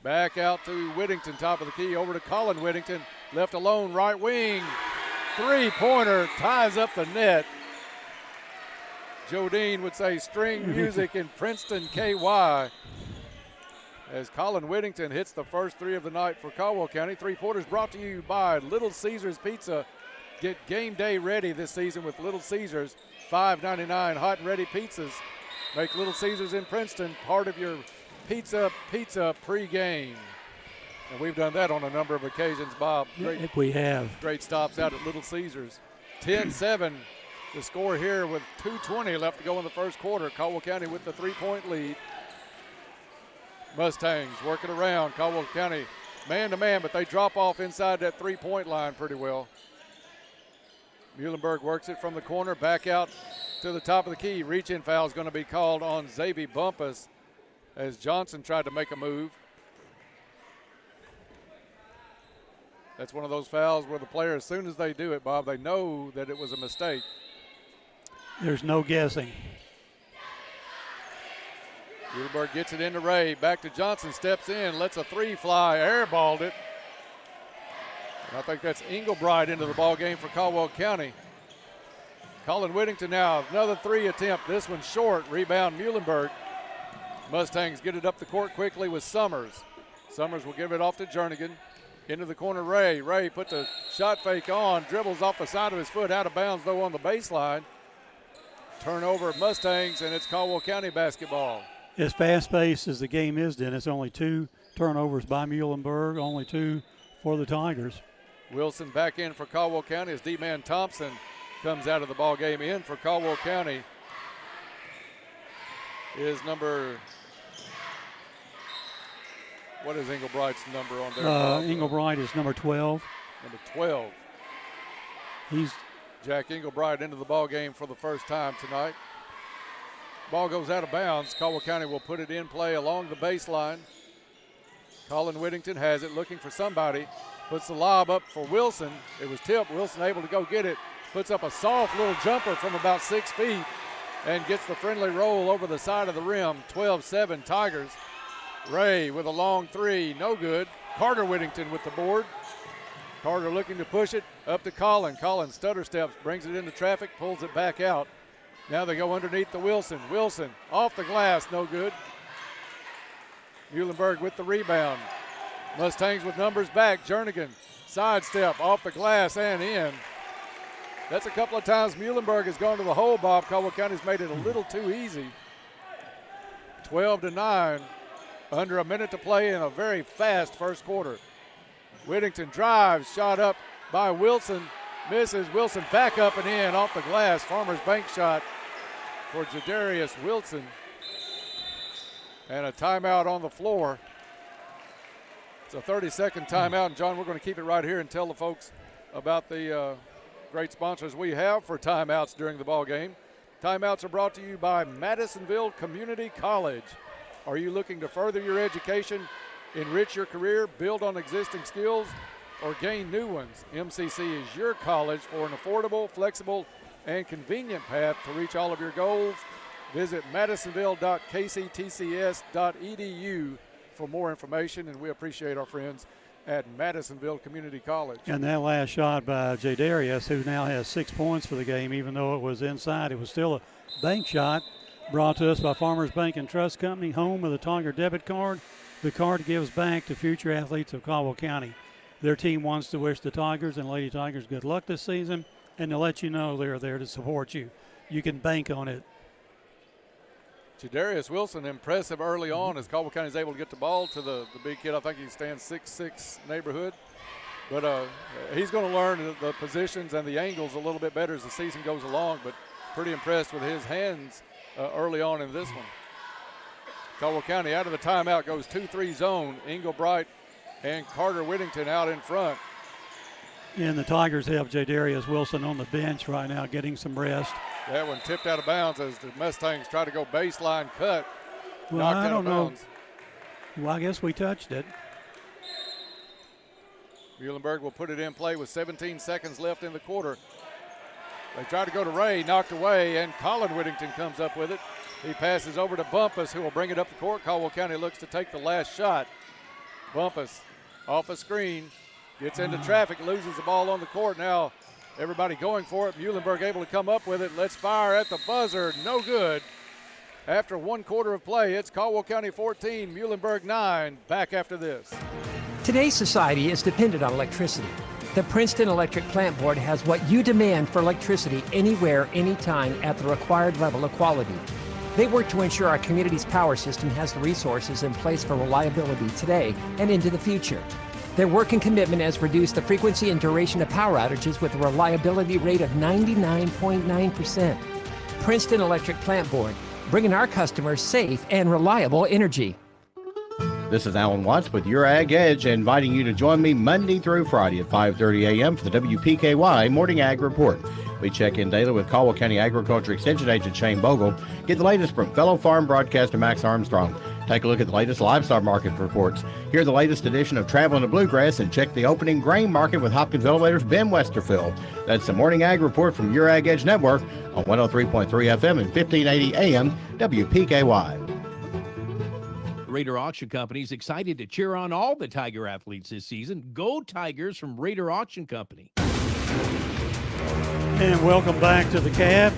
Back out to Whittington, top of the key, over to Colin Whittington. Left alone, right wing. 3-pointer, ties up the net. Jodine would say string music in Princeton KY. As Colin Whittington hits the first 3 of the night for Caldwell County. 3-pointers brought to you by Little Caesars Pizza. Get game day ready this season with Little Caesars. $5.99 hot and ready pizzas. Make Little Caesars in Princeton part of your pizza pregame. And we've done that on a number of occasions, Bob. If we have. Great stops out at Little Caesars. 10-7 the score here with 2:20 left to go in the first quarter. Caldwell County with the 3-point lead. Mustangs working around. Caldwell County man-to-man, but they drop off inside that 3-point line pretty well. Muhlenberg works it from the corner, back out to the top of the key. Reach-in foul is going to be called on Xavier Bumpus as Johnson tried to make a move. That's one of those fouls where the player, as soon as they do it, Bob, they know that it was a mistake. There's no guessing. Muhlenberg gets it into Ray. Back to Johnson, steps in, lets a 3 fly, airballed it. And I think that's Englebright into the ball game for Caldwell County. Colin Whittington now, another 3 attempt. This one short, rebound Muhlenberg. Mustangs get it up the court quickly with Summers. Summers will give it off to Jernigan. Into the corner, Ray. Ray put the shot fake on, dribbles off the side of his foot, out of bounds though on the baseline. Turnover Mustangs, and it's Caldwell County basketball. As fast-paced as the game is, Dennis, only 2 turnovers by Muhlenberg, only 2 for the Tigers. Wilson back in for Caldwell County as D-Man Thompson comes out of the ball game. In for Caldwell County is number, what is Englebright's number on there? Englebright is number 12. Number 12. He's Jack Englebright into the ball game for the first time tonight. Ball goes out of bounds. Caldwell County will put it in play along the baseline. Colin Whittington has it, looking for somebody. Puts the lob up for Wilson. It was tipped. Wilson able to go get it. Puts up a soft little jumper from about 6 feet and gets the friendly roll over the side of the rim. 12-7 Tigers. Ray with a long 3, no good. Carter Whittington with the board. Carter looking to push it up to Collin. Collin stutter steps, brings it into traffic, pulls it back out. Now they go underneath the Wilson. Wilson off the glass, no good. Muhlenberg with the rebound. Mustangs with numbers back. Jernigan sidestep off the glass and in. That's a couple of times Muhlenberg has gone to the hole, Bob. Caldwell County's made it a little too easy. 12-9, under a minute to play in a very fast first quarter. Whittington drives, shot up by Wilson, misses. Wilson back up and in off the glass. Farmers Bank shot for Jadarius Wilson. And a timeout on the floor. It's a 30-second timeout, and John, we're going to keep it right here and tell the folks about the great sponsors we have for timeouts during the ball game. Timeouts are brought to you by Madisonville Community College. Are you looking to further your education, enrich your career, build on existing skills, or gain new ones? MCC is your college for an affordable, flexible, and convenient path to reach all of your goals. Visit madisonville.kctcs.edu for more information, and we appreciate our friends at Madisonville Community College. And that last shot by Jadarius, who now has 6 points for the game, even though it was inside, it was still a bank shot, brought to us by Farmers Bank and Trust Company, home of the Tiger debit card. The card gives back to future athletes of Caldwell County. Their team wants to wish the Tigers and Lady Tigers good luck this season, and to let you know they're there to support you. You can bank on it. Jadarius Wilson, impressive early on as Caldwell County is able to get the ball to the big kid. I think he stands 6'6" neighborhood. But he's going to learn the positions and the angles a little bit better as the season goes along, but pretty impressed with his hands early on in this one. Caldwell County out of the timeout goes 2-3 zone. Englebright and Carter Whittington out in front. And the Tigers have Jadarius Wilson on the bench right now getting some rest. That one tipped out of bounds as the Mustangs try to go baseline cut. Well, I don't know. Well, I guess we touched it. Muhlenberg will put it in play with 17 seconds left in the quarter. They try to go to Ray, knocked away, and Colin Whittington comes up with it. He passes over to Bumpus, who will bring it up the court. Caldwell County looks to take the last shot. Bumpus off a screen, gets into traffic, loses the ball on the court. Now everybody going for it. Muhlenberg able to come up with it. Let's fire at the buzzer. No good. After 1 quarter of play, it's Caldwell County 14, Muhlenberg 9. Back after this. Today's society is dependent on electricity. The Princeton Electric Plant Board has what you demand for electricity anywhere, anytime at the required level of quality. They work to ensure our community's power system has the resources in place for reliability today and into the future. Their work and commitment has reduced the frequency and duration of power outages with a reliability rate of 99.9%. Princeton Electric Plant Board, bringing our customers safe and reliable energy. This is Alan Watts with Your Ag Edge, inviting you to join me Monday through Friday at 5:30 a.m. for the WPKY Morning Ag Report. We check in daily with Caldwell County Agriculture Extension Agent Shane Bogle. Get the latest from fellow farm broadcaster Max Armstrong. Take a look at the latest livestock market reports. Hear the latest edition of Traveling the Bluegrass and check the opening grain market with Hopkins Elevator's Ben Westerfield. That's the Morning Ag Report from Your Ag Edge Network on 103.3 FM and 1580 AM WPKY. Raider Auction Company is excited to cheer on all the Tiger athletes this season. Go Tigers from Raider Auction Company. And welcome back to the Cab.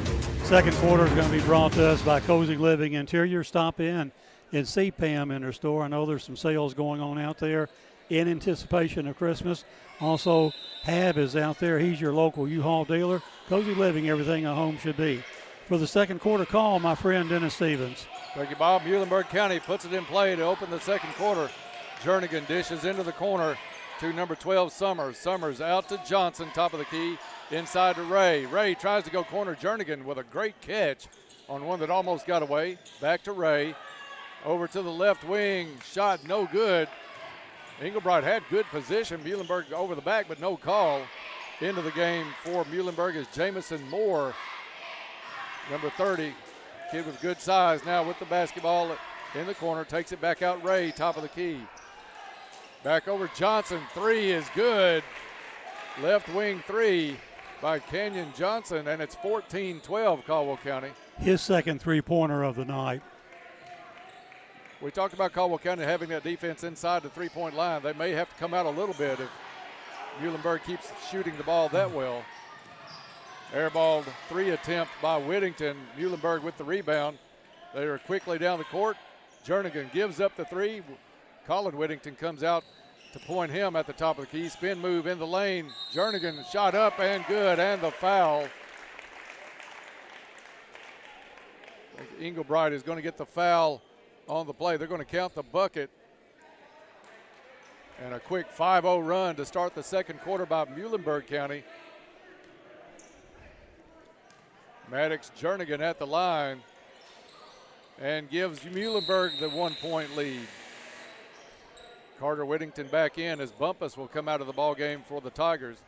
Second quarter is going to be brought to us by Cozy Living Interior. Stop in and see Pam in her store. I know there's some sales going on out there in anticipation of Christmas. Also, Hab is out there. He's your local U-Haul dealer. Cozy Living, everything a home should be. For the second quarter call, my friend Dennis Stevens. Thank you, Bob. Muhlenberg County puts it in play to open the second quarter. Jernigan dishes into the corner to number 12, Summers. Summers out to Johnson, top of the key, inside to Ray. Ray tries to go corner Jernigan with a great catch on one that almost got away. Back to Ray. Over to the left wing. Shot no good. Englebright had good position. Muhlenberg over the back, but no call. Into the game for Muhlenberg is Jamison Moore, number 30. Kid with good size now with the basketball in the corner. Takes it back out Ray, top of the key. Back over Johnson. Three is good. Left wing three by Kenyon Johnson, and it's 14-12 Caldwell County. His second three-pointer of the night. We talked about Caldwell County having that defense inside the three-point line. They may have to come out a little bit if Muhlenberg keeps shooting the ball that well. Airballed 3 attempt by Whittington. Muhlenberg with the rebound. They are quickly down the court. Jernigan gives up the 3. Colin Whittington comes out to point him at the top of the key. Spin move in the lane. Jernigan shot up and good, and the foul. Englebright is going to get the foul on the play. They're going to count the bucket. And a quick 5-0 run to start the second quarter by Muhlenberg County. Maddox Jernigan at the line and gives Muhlenberg the 1-point lead. Carter Whittington back in as Bumpus will come out of the ball game for the Tigers.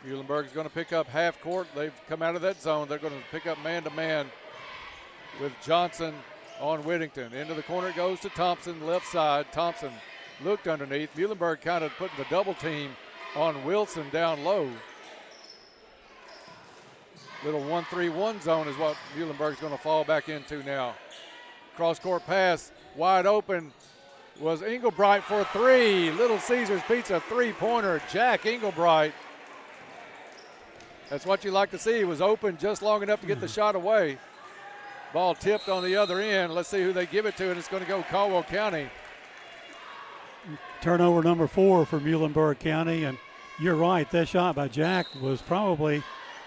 Muhlenberg's going to pick up half court. They've come out of that zone. They're going to pick up man-to-man with Johnson on Whittington. Into the corner it goes to Thompson, left side. Thompson looked underneath. Muhlenberg kind of putting the double team on Wilson down low. Little 1-3-1 zone is what Muhlenberg's going to fall back into now. Cross-court pass, wide open, was Englebright for 3. Little Caesars Pizza three-pointer, Jack Englebright. That's what you like to see. He was open just long enough to get the shot away. Ball tipped on the other end. Let's see who they give it to, and it's going to go Caldwell County. Turnover number 4 for Muhlenberg County, and you're right, that shot by Jack was probably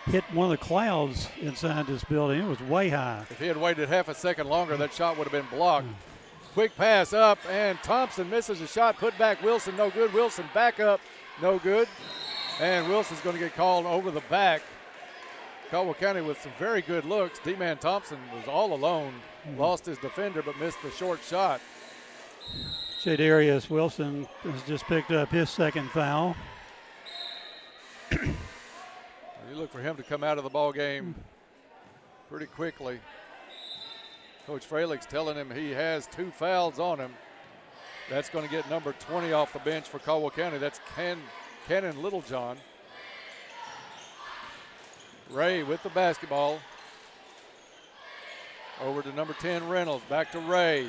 hit one of the clouds inside this building. It was way high. If he had waited half a second longer, that shot would have been blocked. Quick pass up, and Thompson misses a shot. Put back Wilson, no good. Wilson back up, no good. And Wilson's going to get called over the back. Caldwell County with some very good looks. D-Man Thompson was all alone. Lost his defender, but missed the short shot. Jadarius Wilson has just picked up his second foul. You look for him to come out of the ball game pretty quickly. Coach Fralick's telling him he has 2 fouls on him. That's going to get number 20 off the bench for Caldwell County. That's Cannon Littlejohn. Ray with the basketball. Over to number 10, Reynolds. Back to Ray.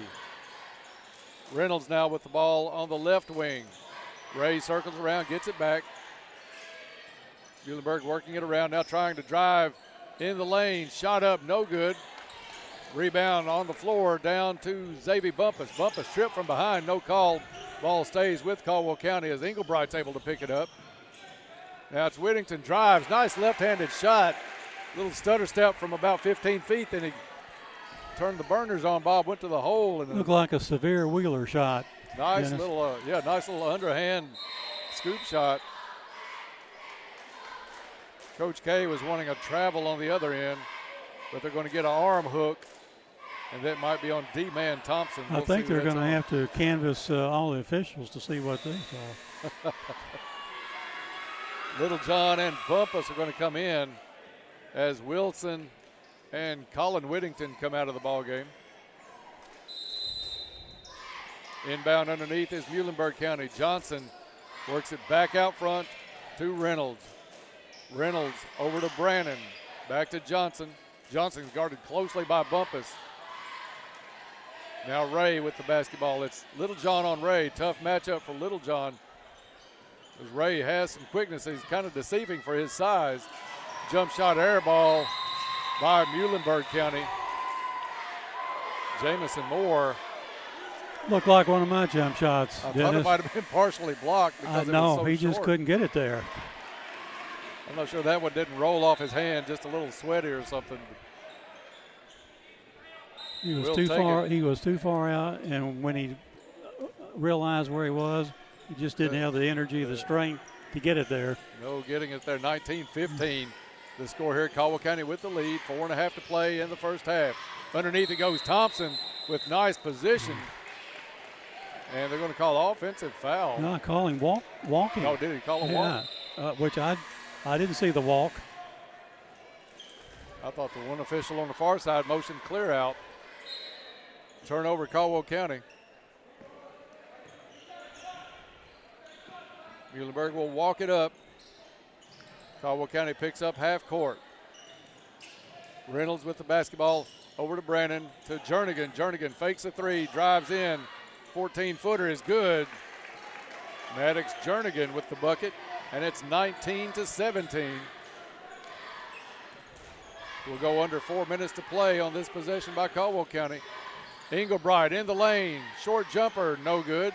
Reynolds now with the ball on the left wing. Ray circles around, gets it back. Muhlenberg working it around, now trying to drive in the lane. Shot up, no good. Rebound on the floor down to Xavier Bumpus. Bumpus tripped from behind, no call. Ball stays with Caldwell County as Englebright's able to pick it up. Now it's Whittington drives, nice left-handed shot. Little stutter step from about 15 feet, then he turned the burners on. Bob went to the hole. And looked like a severe Wheeler shot. Nice little, nice little underhand scoop shot. Coach K was wanting a travel on the other end, but they're going to get an arm hook, and that might be on D-Man Thompson. I think they're going to have to canvass all the officials to see what they saw. Littlejohn and Bumpus are going to come in as Wilson and Colin Whittington come out of the ball game. Inbound underneath is Muhlenberg County. Johnson works it back out front to Reynolds. Reynolds over to Brannon. Back to Johnson. Johnson's guarded closely by Bumpus. Now Ray with the basketball. It's Littlejohn on Ray. Tough matchup for Littlejohn. As Ray has some quickness. He's kind of deceiving for his size. Jump shot air ball by Muhlenberg County. Jamison Moore. Looked like one of my jump shots. I thought it might have been partially blocked because it was so he just short. couldn't get it there. I'm not sure that one didn't roll off his hand, just a little sweaty or something. He was too far. He was too far out, and when he realized where he was, he just didn't have the energy, the strength to get it there. No getting it there. 19-15. The score here at Caldwell County with the lead. 4.5 to play in the first half. Underneath it goes Thompson with nice position. And they're going to call offensive foul. No, calling walking. Oh, did he call a walk? Which I didn't see the walk. I thought the one official on the far side motioned clear out. Turnover Caldwell County. Muhlenberg will walk it up. Caldwell County picks up half court. Reynolds with the basketball over to Brandon, to Jernigan. Jernigan fakes a three, drives in. 14-footer is good. Maddox Jernigan with the bucket, and it's 19-17. We'll go under 4 minutes to play on this possession by Caldwell County. Englebright in the lane, short jumper, no good.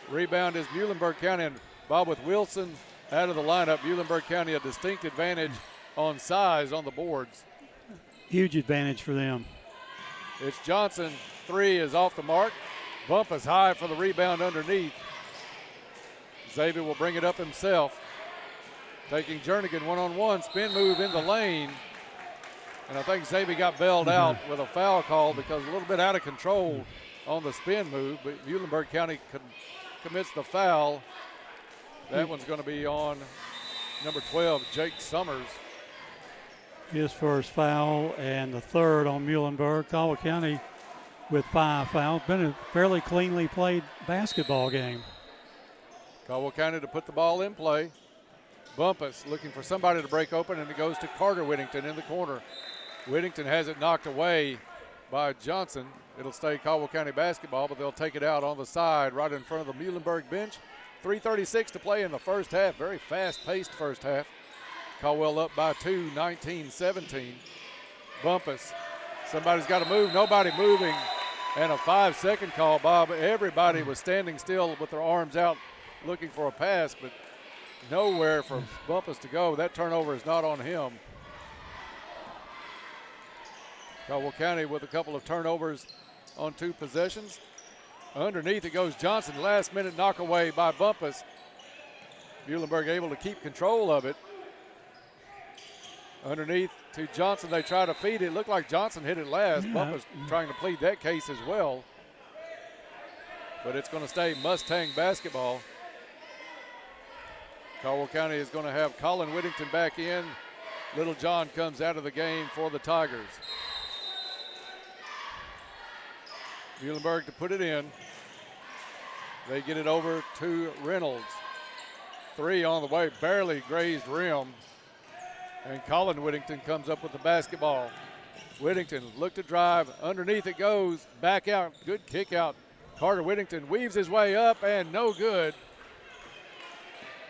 Rebound is Muhlenberg County, and Bob, with Wilson out of the lineup, Muhlenberg County a distinct advantage on size on the boards. Huge advantage for them. It's Johnson, three is off the mark. Bump is high for the rebound underneath. Xavier will bring it up himself. Taking Jernigan one-on-one, spin move in the lane. And I think Xavier got bailed out with a foul call because a little bit out of control on the spin move, but Muhlenberg County commits the foul. That one's going to be on number 12, Jake Summers. His first foul and the third on Muhlenberg. Caldwell County with 5 fouls. Been a fairly cleanly played basketball game. Caldwell County to put the ball in play. Bumpus looking for somebody to break open, and it goes to Carter Whittington in the corner. Whittington has it knocked away by Johnson. It'll stay Caldwell County basketball, but they'll take it out on the side right in front of the Muhlenberg bench. 3:36 to play in the first half. Very fast-paced first half. Caldwell up by 2, 19-17. Bumpus. Somebody's got to move. Nobody moving. And a 5-second call, Bob. Everybody was standing still with their arms out looking for a pass, but nowhere for Bumpus to go. That turnover is not on him. Caldwell County with a couple of turnovers on 2 possessions. Underneath it goes Johnson. Last minute knock away by Bumpus. Muhlenberg able to keep control of it. Underneath to Johnson. They try to feed it. Looked like Johnson hit it last. Yeah. Bumpus trying to plead that case as well. But it's going to stay Mustang basketball. Caldwell County is going to have Colin Whittington back in. Little John comes out of the game for the Tigers. Muhlenberg to put it in. They get it over to Reynolds. 3 on the way, barely grazed rim. And Colin Whittington comes up with the basketball. Whittington looked to drive. Underneath it goes. Back out. Good kick out. Carter Whittington weaves his way up and no good.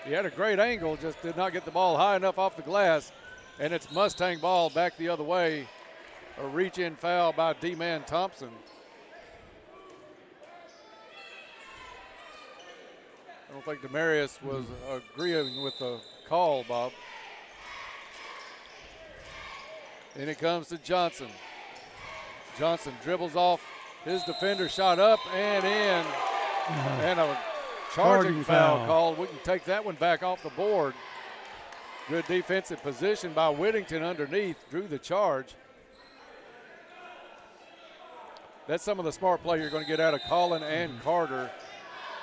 He had a great angle, just did not get the ball high enough off the glass. And it's Mustang ball back the other way. A reach-in foul by D-Man Thompson. I don't think Demarius was agreeing with the call, Bob. And it comes to Johnson. Johnson dribbles off his defender, shot up and in. And a charging foul called. We can take that one back off the board. Good defensive position by Whittington underneath, drew the charge. That's some of the smart play you're going to get out of Colin and Carter,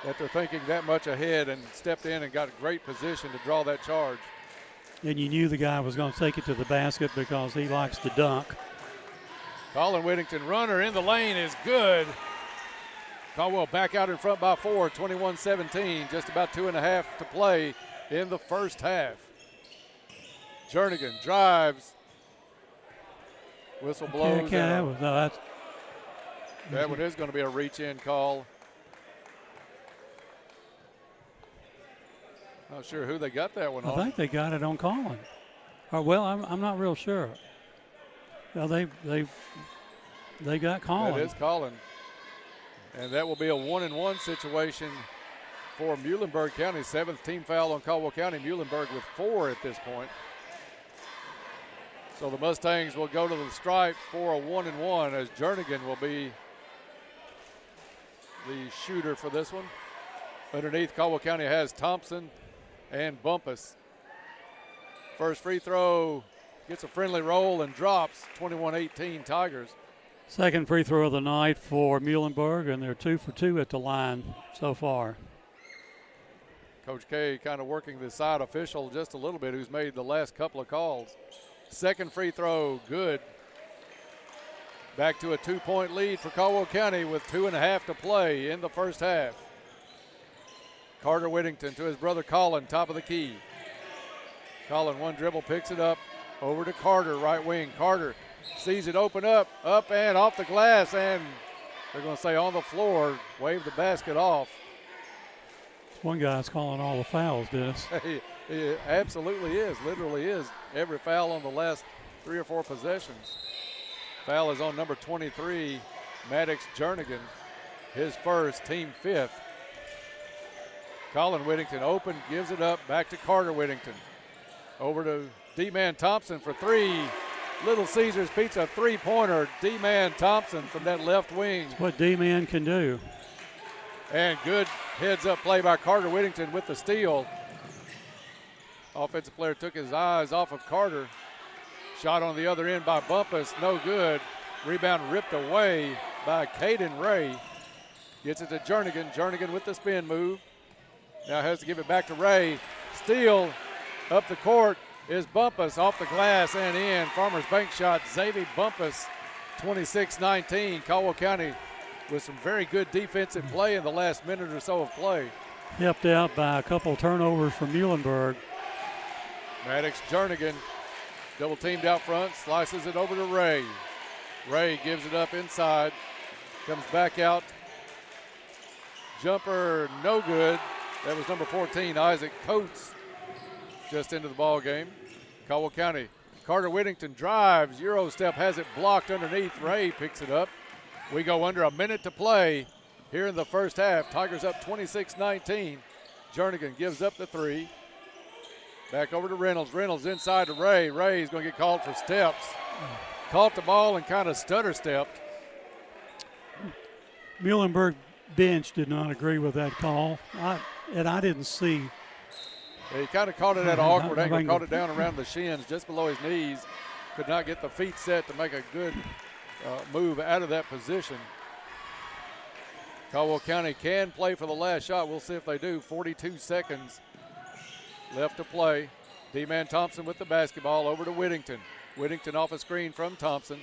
that they're thinking that much ahead and stepped in and got a great position to draw that charge. And you knew the guy was going to take it to the basket because he likes to dunk. Colin Whittington, runner in the lane, is good. Caldwell back out in front by 4, 21-17, just about 2.5 to play in the first half. Jernigan drives. Whistle blows. That one is going to be a reach-in call. Not sure who they got that one on. I think they got it on Colin. Well, I'm not real sure. Well, they got Colin. That is Colin. And that will be a 1-and-1 situation for Muhlenberg County. 7th team foul on Caldwell County. Muhlenberg with 4 at this point. So the Mustangs will go to the stripe for a 1-and-1 as Jernigan will be the shooter for this one. Underneath, Caldwell County has Thompson and Bumpus. First free throw gets a friendly roll and drops. 21-18 Tigers. Second free throw of the night for Muhlenberg, and they're 2 for 2 at the line so far. Coach K kind of working the side official just a little bit, who's made the last couple of calls. Second free throw, good. Back to a 2-point lead for Caldwell County with 2.5 to play in the first half. Carter Whittington to his brother Colin, top of the key. Colin, one dribble, picks it up, Over to Carter, right wing. Carter sees it open up and off the glass, and they're going to say on the floor, wave the basket off. One guy's calling all the fouls, Dennis. He absolutely is, literally is. Every foul on the last 3 or 4 possessions. Foul is on number 23, Maddox Jernigan, his first, team 5th. Colin Whittington open, gives it up, back to Carter Whittington. Over to D-Man Thompson for 3. Little Caesars Pizza 3-pointer. D-Man Thompson from that left wing. That's what D-Man can do. And good heads-up play by Carter Whittington with the steal. Offensive player took his eyes off of Carter. Shot on the other end by Bumpus, no good. Rebound ripped away by Caden Ray. Gets it to Jernigan. Jernigan with the spin move. Now has to give it back to Ray. Steal up the court is Bumpus, off the glass and in. Farmers Bank shot, Xavier Bumpus, 26-19. Caldwell County with some very good defensive play in the last minute or so of play. Helped out by a couple turnovers from Muhlenberg. Maddox Jernigan, double teamed out front, slices it over to Ray. Ray gives it up inside, comes back out. Jumper, no good. That was number 14, Isaac Coates, just into the ball game. Caldwell County, Carter Whittington drives, Euro step, has it blocked underneath. Ray picks it up. We go under a minute to play here in the first half. Tigers up 26-19. Jernigan gives up the 3. Back over to Reynolds. Reynolds inside to Ray. Ray's going to get called for steps. Caught the ball and kind of stutter stepped. Muhlenberg bench did not agree with that call. I didn't see. Yeah, he kind of caught it at an awkward angle, caught it down around the shins, just below his knees. Could not get the feet set to make a good move out of that position. Caldwell County can play for the last shot. We'll see if they do. 42 seconds left to play. D-Man Thompson with the basketball over to Whittington. Whittington off a screen from Thompson.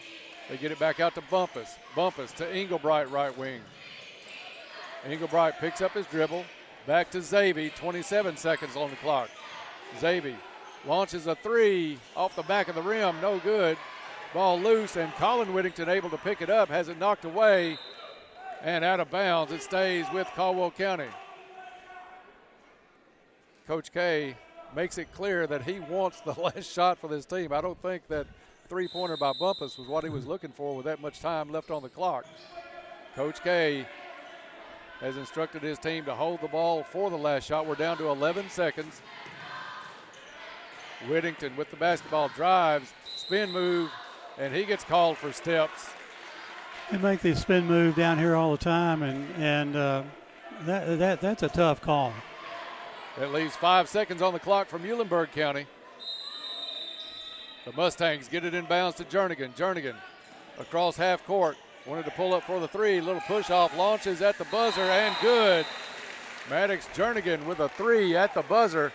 They get it back out to Bumpus. Bumpus to Englebright, right wing. Englebright picks up his dribble. Back to Xavier, 27 seconds on the clock. Xavier launches a 3 off the back of the rim, no good. Ball loose, and Colin Whittington able to pick it up, has it knocked away and out of bounds. It stays with Caldwell County. Coach K makes it clear that he wants the last shot for this team. I don't think that 3-pointer by Bumpus was what he was looking for with that much time left on the clock. Coach K has instructed his team to hold the ball for the last shot. We're down to 11 seconds. Whittington with the basketball, drives, spin move, and he gets called for steps. They make the spin move down here all the time, and that's a tough call. That leaves 5 seconds on the clock for Muhlenberg County. The Mustangs get it inbounds to Jernigan. Jernigan across half court. Wanted to pull up for the 3. Little push off, launches at the buzzer, and good. Maddox Jernigan with a 3 at the buzzer.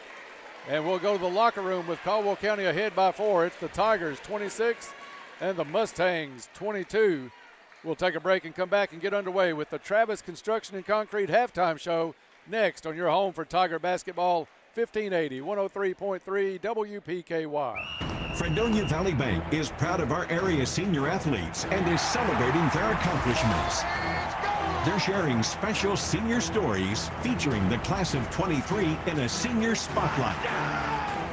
And we'll go to the locker room with Caldwell County ahead by 4. It's the Tigers 26 and the Mustangs 22. We'll take a break and come back and get underway with the Travis Construction and Concrete halftime show next on your home for Tiger basketball, 1580, 103.3 WPKY. Fredonia Valley Bank is proud of our area senior athletes and is celebrating their accomplishments. They're sharing special senior stories featuring the class of 23 in a senior spotlight.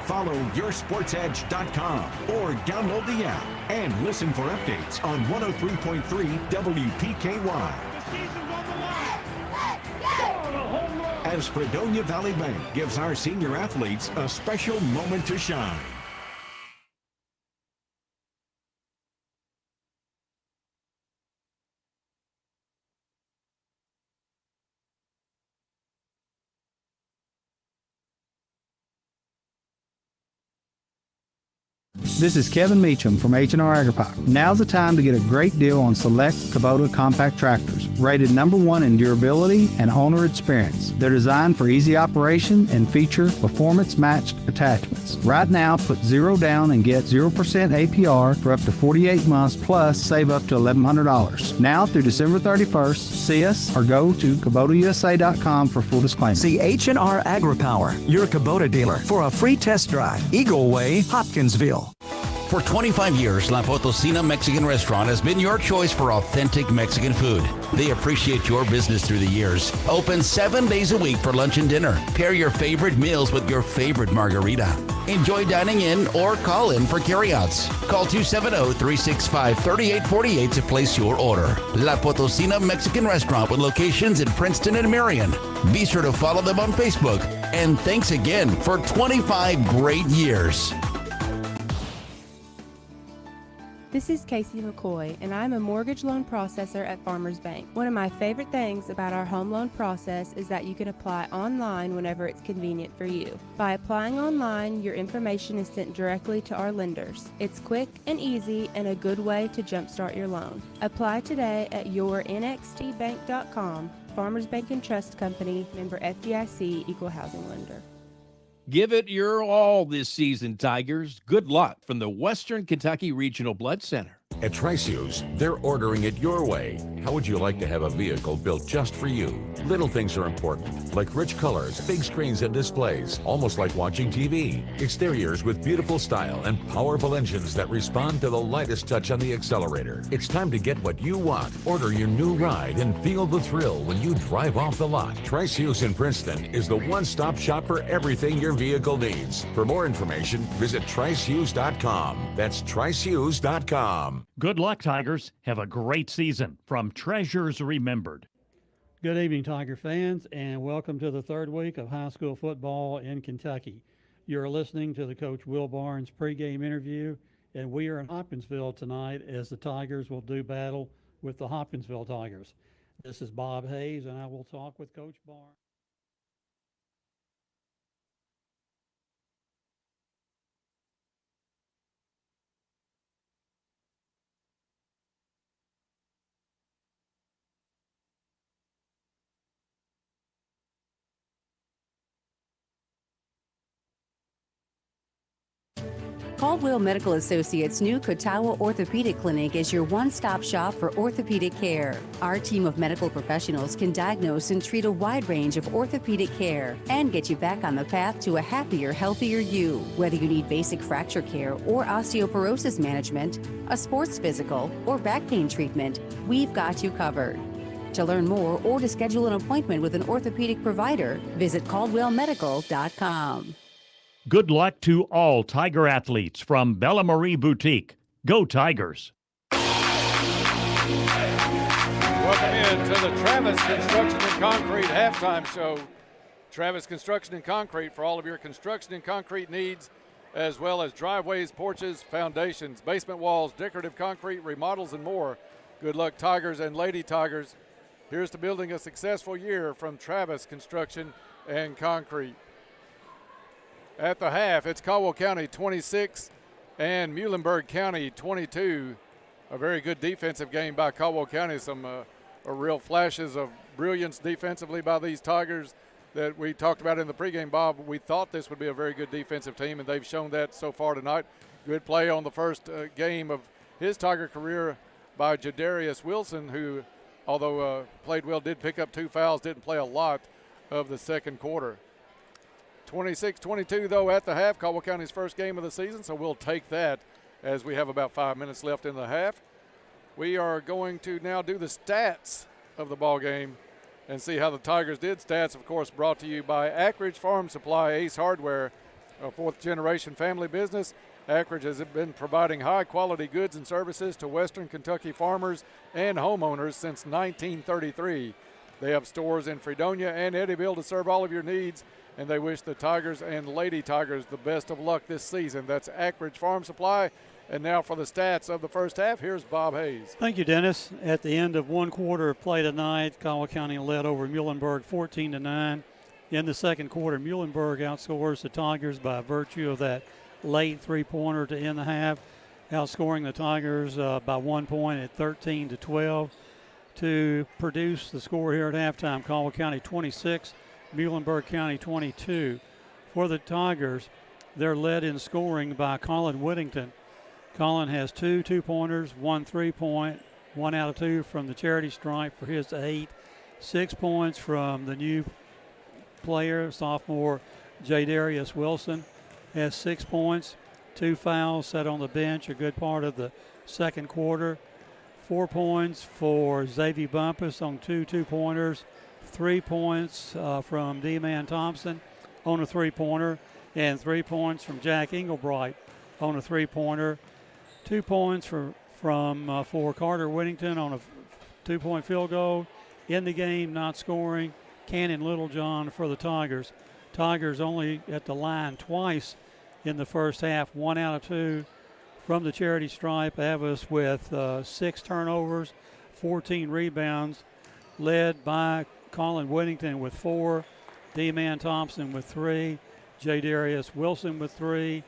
Follow yoursportsedge.com or download the app and listen for updates on 103.3 WPKY. As Fredonia Valley Bank gives our senior athletes a special moment to shine. This is Kevin Meacham from H&R AgriPipe. Now's the time to get a great deal on select Kubota compact tractors, rated #1 in durability and owner experience. They're designed for easy operation and feature performance-matched attachments. Right now, put 0 down and get 0% APR for up to 48 months, plus save up to $1,100. Now through December 31st, see us or go to KubotaUSA.com for full disclaimer. See H&R AgriPower, your Kubota dealer, for a free test drive. Eagle Way, Hopkinsville. For 25 years, La Potosina Mexican Restaurant has been your choice for authentic Mexican food. They appreciate your business through the years. Open 7 days a week for lunch and dinner. Pair your favorite meals with your favorite margarita. Enjoy dining in or call in for carryouts. Call 270-365-3848 to place your order. La Potosina Mexican Restaurant with locations in Princeton and Marion. Be sure to follow them on Facebook. And thanks again for 25 great years. This is Casey McCoy, and I'm a mortgage loan processor at Farmers Bank. One of my favorite things about our home loan process is that you can apply online whenever it's convenient for you. By applying online, your information is sent directly to our lenders. It's quick and easy and a good way to jumpstart your loan. Apply today at yournxtbank.com. Farmers Bank and Trust Company, member FDIC, equal housing lender. Give it your all this season, Tigers. Good luck from the Western Kentucky Regional Blood Center. At Trice Hughes, they're ordering it your way. How would you like to have a vehicle built just for you? Little things are important, like rich colors, big screens and displays, almost like watching TV. Exteriors with beautiful style and powerful engines that respond to the lightest touch on the accelerator. It's time to get what you want. Order your new ride and feel the thrill when you drive off the lot. Trice Hughes in Princeton is the one-stop shop for everything your vehicle needs. For more information, visit tricehughes.com. That's tricehughes.com. Good luck, Tigers. Have a great season. From Treasures Remembered. Good evening, Tiger fans, and welcome to the third week of high school football in Kentucky. You're listening to the Coach Will Barnes pregame interview, and we are in Hopkinsville tonight as the Tigers will do battle with the Hopkinsville Tigers. This is Bob Hayes, and I will talk with Coach Barnes. Caldwell Medical Associates' new Cotawa Orthopedic Clinic is your one-stop shop for orthopedic care. Our team of medical professionals can diagnose and treat a wide range of orthopedic care and get you back on the path to a happier, healthier you. Whether you need basic fracture care or osteoporosis management, a sports physical, or back pain treatment, we've got you covered. To learn more or to schedule an appointment with an orthopedic provider, visit caldwellmedical.com. Good luck to all Tiger athletes from Bella Marie Boutique. Go Tigers! Welcome in to the Travis Construction and Concrete halftime show. Travis Construction and Concrete for all of your construction and concrete needs, as well as driveways, porches, foundations, basement walls, decorative concrete, remodels, and more. Good luck, Tigers and Lady Tigers. Here's to building a successful year from Travis Construction and Concrete. At the half, it's Caldwell County 26 and Muhlenberg County 22. A very good defensive game by Caldwell County. Some real flashes of brilliance defensively by these Tigers that we talked about in the pregame, Bob. We thought this would be a very good defensive team, and they've shown that so far tonight. Good play on the first game of his Tiger career by Jadarius Wilson, who, although played well, did pick up 2 fouls, didn't play a lot of the second quarter. 26-22, though, at the half, Caldwell County's first game of the season, so we'll take that as we have about 5 minutes left in the half. We are going to now do the stats of the ball game and see how the Tigers did. Stats, of course, brought to you by Ackridge Farm Supply, Ace Hardware, a fourth-generation family business. Ackridge has been providing high-quality goods and services to Western Kentucky farmers and homeowners since 1933. They have stores in Fredonia and Eddyville to serve all of your needs, and they wish the Tigers and Lady Tigers the best of luck this season. That's Ackridge Farm Supply. And now for the stats of the first half, here's Bob Hayes. Thank you, Dennis. At the end of one quarter of play tonight, Caldwell County led over Muhlenberg 14-9. In the second quarter, Muhlenberg outscores the Tigers by virtue of that late three-pointer to end the half, outscoring the Tigers by 1 point at 13-12. To produce the score here at halftime, Caldwell County 26, Muhlenberg County 22. For the Tigers, they're led in scoring by Colin Whittington. Colin has 2 two-pointers, 1 3-point, 1 out of 2 from the charity stripe for his 8. 6 points from the new player, sophomore Jadarius Wilson, has 6 points. 2 fouls, sat on the bench a good part of the second quarter. 4 points for Xavier Bumpus on 2 2-pointers. 3 points from D-Man Thompson on a 3-pointer. And 3 points from Jack Englebright on a 3-pointer. 2 points for Carter Whittington on a 2-point field goal. In the game, not scoring, Cannon Littlejohn for the Tigers. Tigers only at the line twice in the first half, 1 out of 2 from the charity stripe. Avis with 6 turnovers, 14 rebounds, led by Colin Whittington with 4, D-Man Thompson with 3, J. Darius Wilson with 3,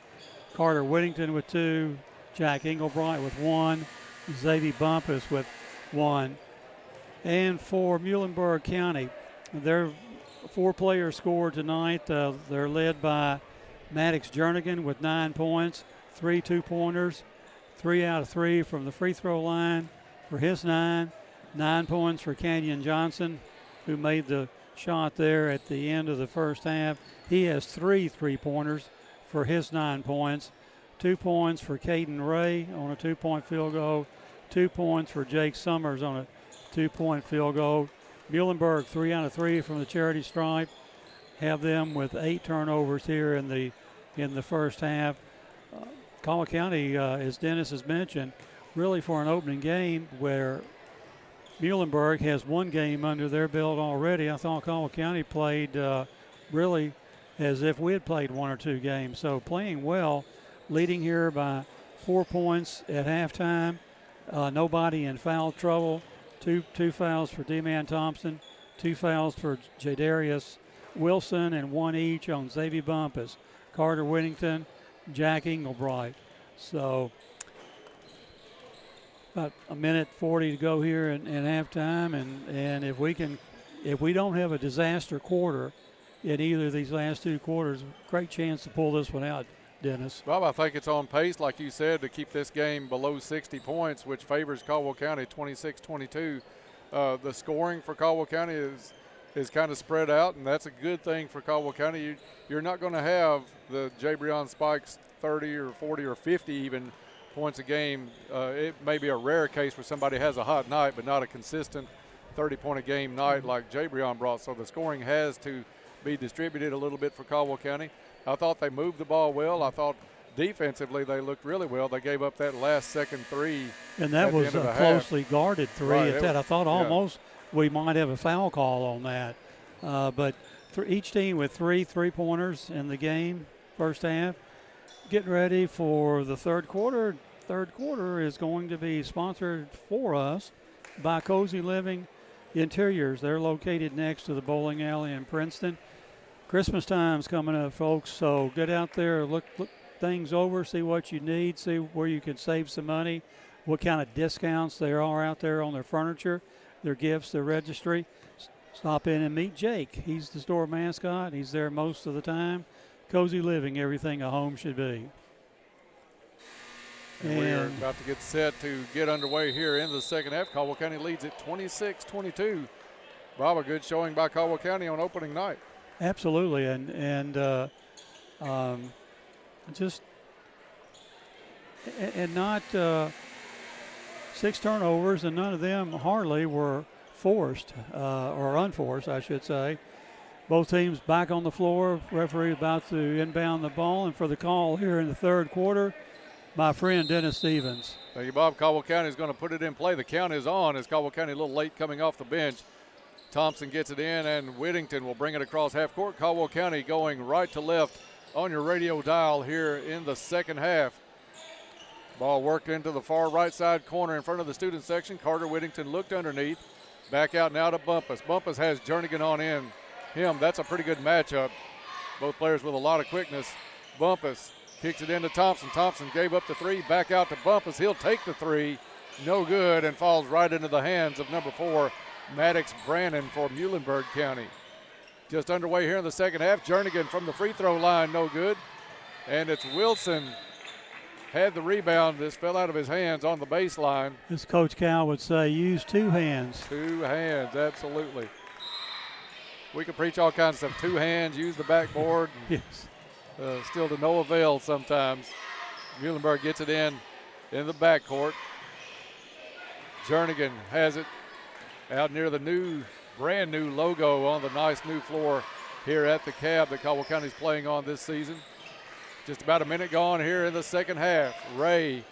Carter Whittington with 2, Jack Englebright with 1, Xavier Bumpus with 1. And for Muhlenberg County, their 4 players scored tonight. They're led by Maddox Jernigan with 9 points, 3 2-pointers, 3 out of 3 from the free throw line for his 9. 9 points for Kenyon Johnson, who made the shot there at the end of the first half. He has 3 3-pointers for his 9 points. 2 points for Caden Ray on a 2-point field goal. 2 points for Jake Summers on a 2-point field goal. Muhlenberg 3 out of 3 from the charity stripe. Have them with 8 turnovers here in the first half. Caldwell County, as Dennis has mentioned, really for an opening game where Muhlenberg has 1 game under their belt already. I thought Caldwell County played really as if we had played 1 or 2 games. So playing well, leading here by 4 points at halftime. Nobody in foul trouble. Two fouls for D-Man Thompson, 2 fouls for Jadarius Wilson, and 1 each on Xavier Bumpus, Carter Whittington, Jack Englebright. So about 1:40 to go here in halftime, and if we don't have a disaster quarter in either of these last 2 quarters, great chance to pull this one out, Dennis. Bob, I think it's on pace, like you said, to keep this game below 60 points, which favors Caldwell County 26-22. The scoring for Caldwell County is kind of spread out, and that's a good thing for Caldwell County. You're not going to have the Jabrion Spikes 30 or 40 or 50 even points a game. It may be a rare case where somebody has a hot night, but not a consistent 30-point-a-game night like Jabrion brought. So the scoring has to be distributed a little bit for Caldwell County. I thought they moved the ball well. I thought defensively they looked really well. They gave up that last second 3. And that was a closely guarded 3 right, at that. I thought almost we might have a foul call on that. But each team with 3 3-pointers in the game, first half. Getting ready for the third quarter. Third quarter is going to be sponsored for us by Cozy Living Interiors. They're located next to the bowling alley in Princeton. Christmas time's coming up, folks, so get out there, look things over, see what you need, see where you can save some money, what kind of discounts there are out there on their furniture, their gifts, their registry. Stop in and meet Jake. He's the store mascot. He's there most of the time. Cozy Living, everything a home should be. And we're about to get set to get underway here in the second half. Caldwell County leads at 26-22. Bob, a good showing by Caldwell County on opening night. Absolutely, and not 6 turnovers, and none of them hardly were forced or unforced, I should say. Both teams back on the floor. Referee about to inbound the ball, and for the call here in the third quarter, my friend Dennis Stevens. Thank you, Bob. Caldwell County is going to put it in play. The count is on as Caldwell County a little late coming off the bench. Thompson gets it in, and Whittington will bring it across half court. Caldwell County going right to left on your radio dial here in the second half. Ball worked into the far right side corner in front of the student section. Carter Whittington looked underneath. Back out now to Bumpus. Bumpus has Jernigan on in him. That's a pretty good matchup. Both players with a lot of quickness. Bumpus kicks it into Thompson. Thompson gave up the 3. Back out to Bumpus. He'll take the 3. No good, and falls right into the hands of number 4, Maddox Brannon for Muhlenberg County. Just underway here in the second half. Jernigan from the free throw line, no good. And it's Wilson had the rebound. This fell out of his hands on the baseline. As Coach Cal would say, use 2 hands. 2 hands, absolutely. We could preach all kinds of stuff. 2 hands, use the backboard. Yes. Still to no avail sometimes. Muhlenberg gets it in the backcourt. Jernigan has it out near the brand new logo on the nice new floor here at the Cab that Caldwell County's playing on this season. Just about a minute gone here in the second half. Ray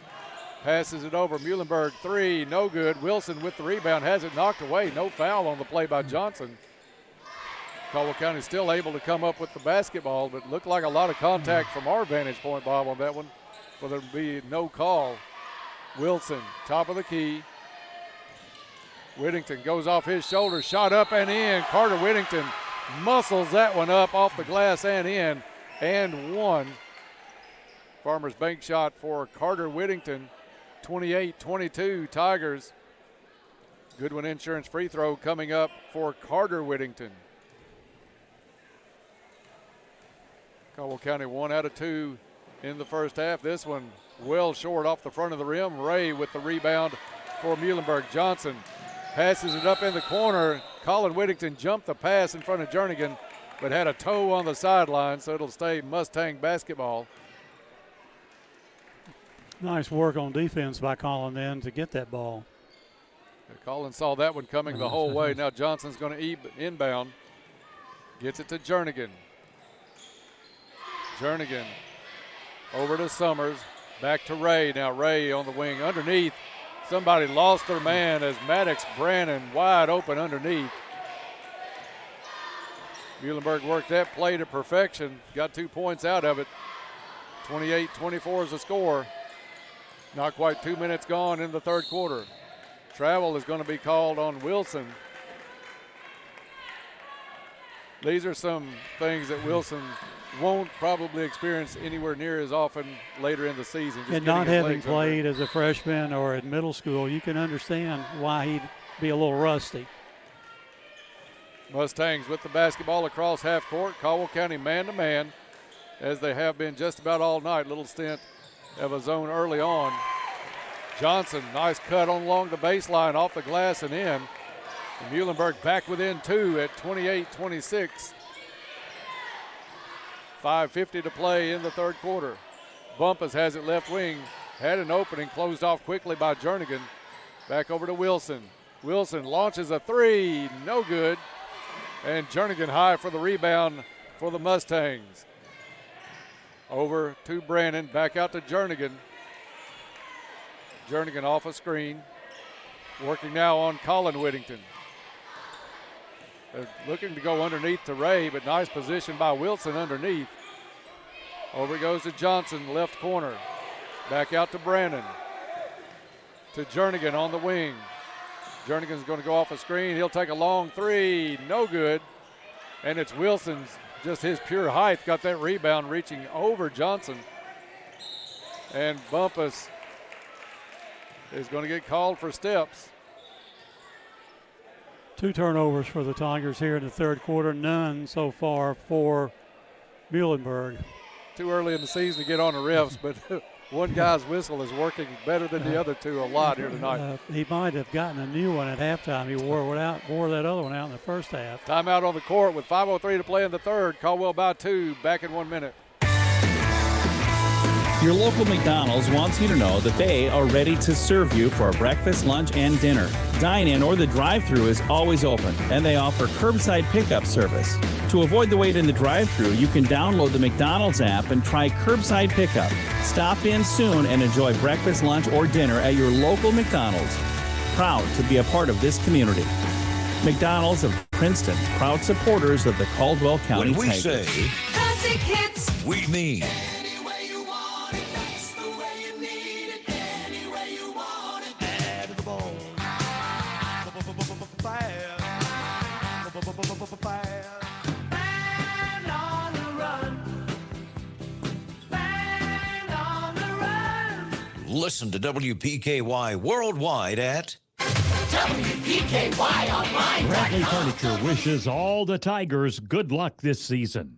passes it over. Muhlenberg three, no good. Wilson with the rebound, has it knocked away. No foul on the play by Johnson. Caldwell County still able to come up with the basketball, but looked like a lot of contact from our vantage point, Bob, on that one, for there to be no call. Wilson, top of the key. Whittington goes off his shoulder, shot up and in. Carter Whittington muscles that one up off the glass and in, and one. Farmers Bank shot for Carter Whittington, 28-22 Tigers. Goodwin Insurance free throw coming up for Carter Whittington. Caldwell County 1 out of 2 in the first half. This one well short off the front of the rim. Ray with the rebound for Muhlenberg. Johnson passes it up in the corner. Colin Whittington jumped the pass in front of Jernigan, but had a toe on the sideline, so it'll stay Mustang basketball. Nice work on defense by Colin then to get that ball. Colin saw that one coming the whole way. Now Johnson's going to inbound. Gets it to Jernigan. Jernigan over to Summers. Back to Ray. Now Ray on the wing underneath. Somebody lost their man as Maddox Brannon wide open underneath. Muhlenberg worked that play to perfection. Got 2 points out of it. 28-24 is the score. Not quite 2 minutes gone in the third quarter. Travel is going to be called on Wilson. These are some things that Wilson won't probably experience anywhere near as often later in the season. And not having played as a freshman or at middle school, you can understand why he'd be a little rusty. Mustangs with the basketball across half court. Caldwell County man-to-man, as they have been just about all night. Little stint of a zone early on. Johnson, nice cut on along the baseline, off the glass and in. And Muhlenberg back within 2 at 28-26. 5:50 to play in the third quarter. Bumpus has it left wing. Had an opening, closed off quickly by Jernigan. Back over to Wilson. Wilson launches a three, no good. And Jernigan high for the rebound for the Mustangs. Over to Brannon, back out to Jernigan. Jernigan off a screen. Working now on Colin Whittington. They're looking to go underneath to Ray, but nice position by Wilson underneath. Over it goes to Johnson, left corner. Back out to Brannon. To Jernigan on the wing. Jernigan's going to go off a screen. He'll take a long three, no good. And it's Wilson's, just his pure height, got that rebound reaching over Johnson. And Bumpus is going to get called for steps. 2 turnovers for the Tigers here in the third quarter, none so far for Muhlenberg. Too early in the season to get on the refs, but one guy's whistle is working better than the other two a lot here tonight. He might have gotten a new one at halftime. He wore that other one out in the first half. Timeout on the court with 5:03 to play in the third. Caldwell by 2, back in 1 minute. Your local McDonald's wants you to know that they are ready to serve you for breakfast, lunch, and dinner. Dine-in or the drive-thru is always open, and they offer curbside pickup service. To avoid the wait in the drive-thru, you can download the McDonald's app and try curbside pickup. Stop in soon and enjoy breakfast, lunch, or dinner at your local McDonald's. Proud to be a part of this community. McDonald's of Princeton, proud supporters of the Caldwell County When we Tigers. say Classic hits. we mean. Listen to WPKY worldwide at WPKY Bradley online.com. Furniture wishes all the Tigers good luck this season.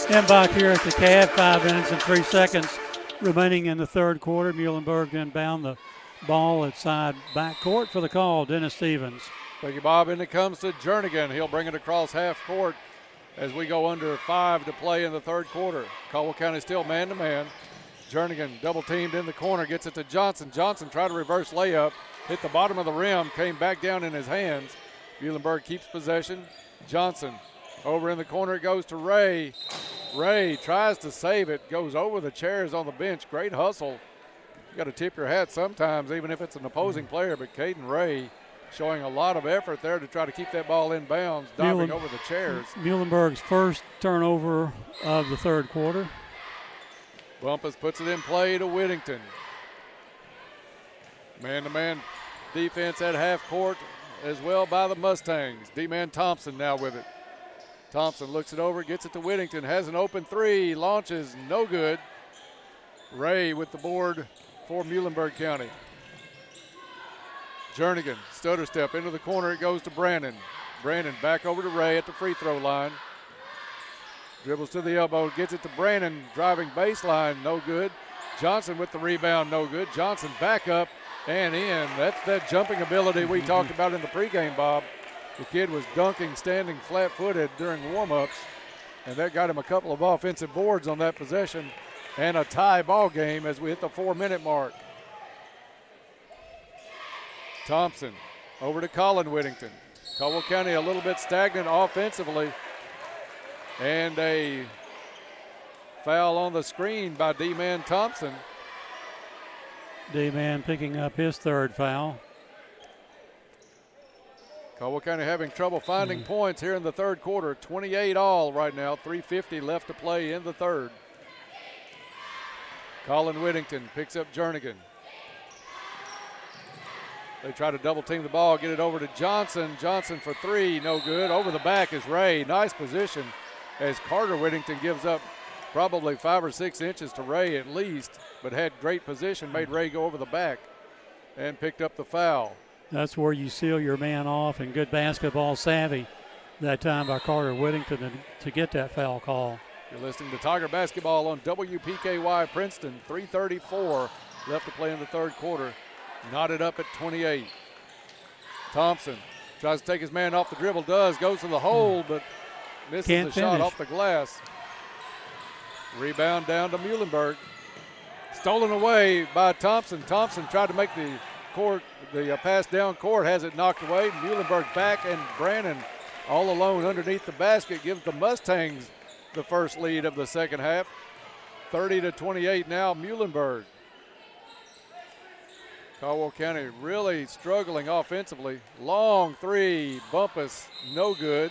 And back here at the Cab, 5 minutes and 3 seconds remaining in the third quarter. Muhlenberg inbound the ball at side backcourt for the call. Dennis Stevens. Thank you, Bob. And it comes to Jernigan. He'll bring it across half court as we go under 5 to play in the third quarter. Caldwell County still man-to-man. Jernigan double teamed in the corner, gets it to Johnson. Johnson tried to reverse layup, hit the bottom of the rim, came back down in his hands. Muhlenberg keeps possession. Johnson over in the corner, it goes to Ray. Ray tries to save it, goes over the chairs on the bench. Great hustle. You got to tip your hat sometimes, even if it's an opposing player, but Caden Ray showing a lot of effort there to try to keep that ball in bounds, diving over the chairs. Muhlenberg's first turnover of the third quarter. Bumpus puts it in play to Whittington. Man-to-man defense at half court as well by the Mustangs. D-man Thompson now with it. Thompson looks it over, gets it to Whittington, has an open three, launches, no good. Ray with the board for Muhlenberg County. Jernigan, stutter step into the corner, it goes to Brandon. Brandon back over to Ray at the free throw line. Dribbles to the elbow, gets it to Brandon, driving baseline, no good. Johnson with the rebound, no good. Johnson back up and in. That's that jumping ability we talked about in the pregame, Bob. The kid was dunking, standing flat-footed during warm-ups, and that got him a couple of offensive boards on that possession and a tie ball game as we hit the 4-minute mark. Thompson over to Colin Whittington. Caldwell County a little bit stagnant offensively, and a foul on the screen by D-man Thompson. D-man picking up his third foul. Caldwell County having trouble finding points here in the third quarter. 28 all right now, 3:50 left to play in the third. Colin Whittington picks up Jernigan. They try to double team the ball, get it over to Johnson. Johnson for three, no good. Over the back is Ray. Nice position as Carter Whittington gives up probably 5 or 6 inches to Ray at least, but had great position, made Ray go over the back and picked up the foul. That's where you seal your man off, and good basketball savvy that time by Carter Whittington to get that foul call. You're listening to Tiger Basketball on WPKY Princeton. 3:34 left to play in the third quarter. Knotted up at 28. Thompson tries to take his man off the dribble, goes to the hole, but misses the shot off the glass. Rebound down to Muhlenberg. Stolen away by Thompson. Thompson tried to make the pass down court, has it knocked away. Muhlenberg back, and Brandon all alone underneath the basket gives the Mustangs the first lead of the second half. 30-28 now, Muhlenberg. Caldwell County really struggling offensively. Long three, Bumpus, no good.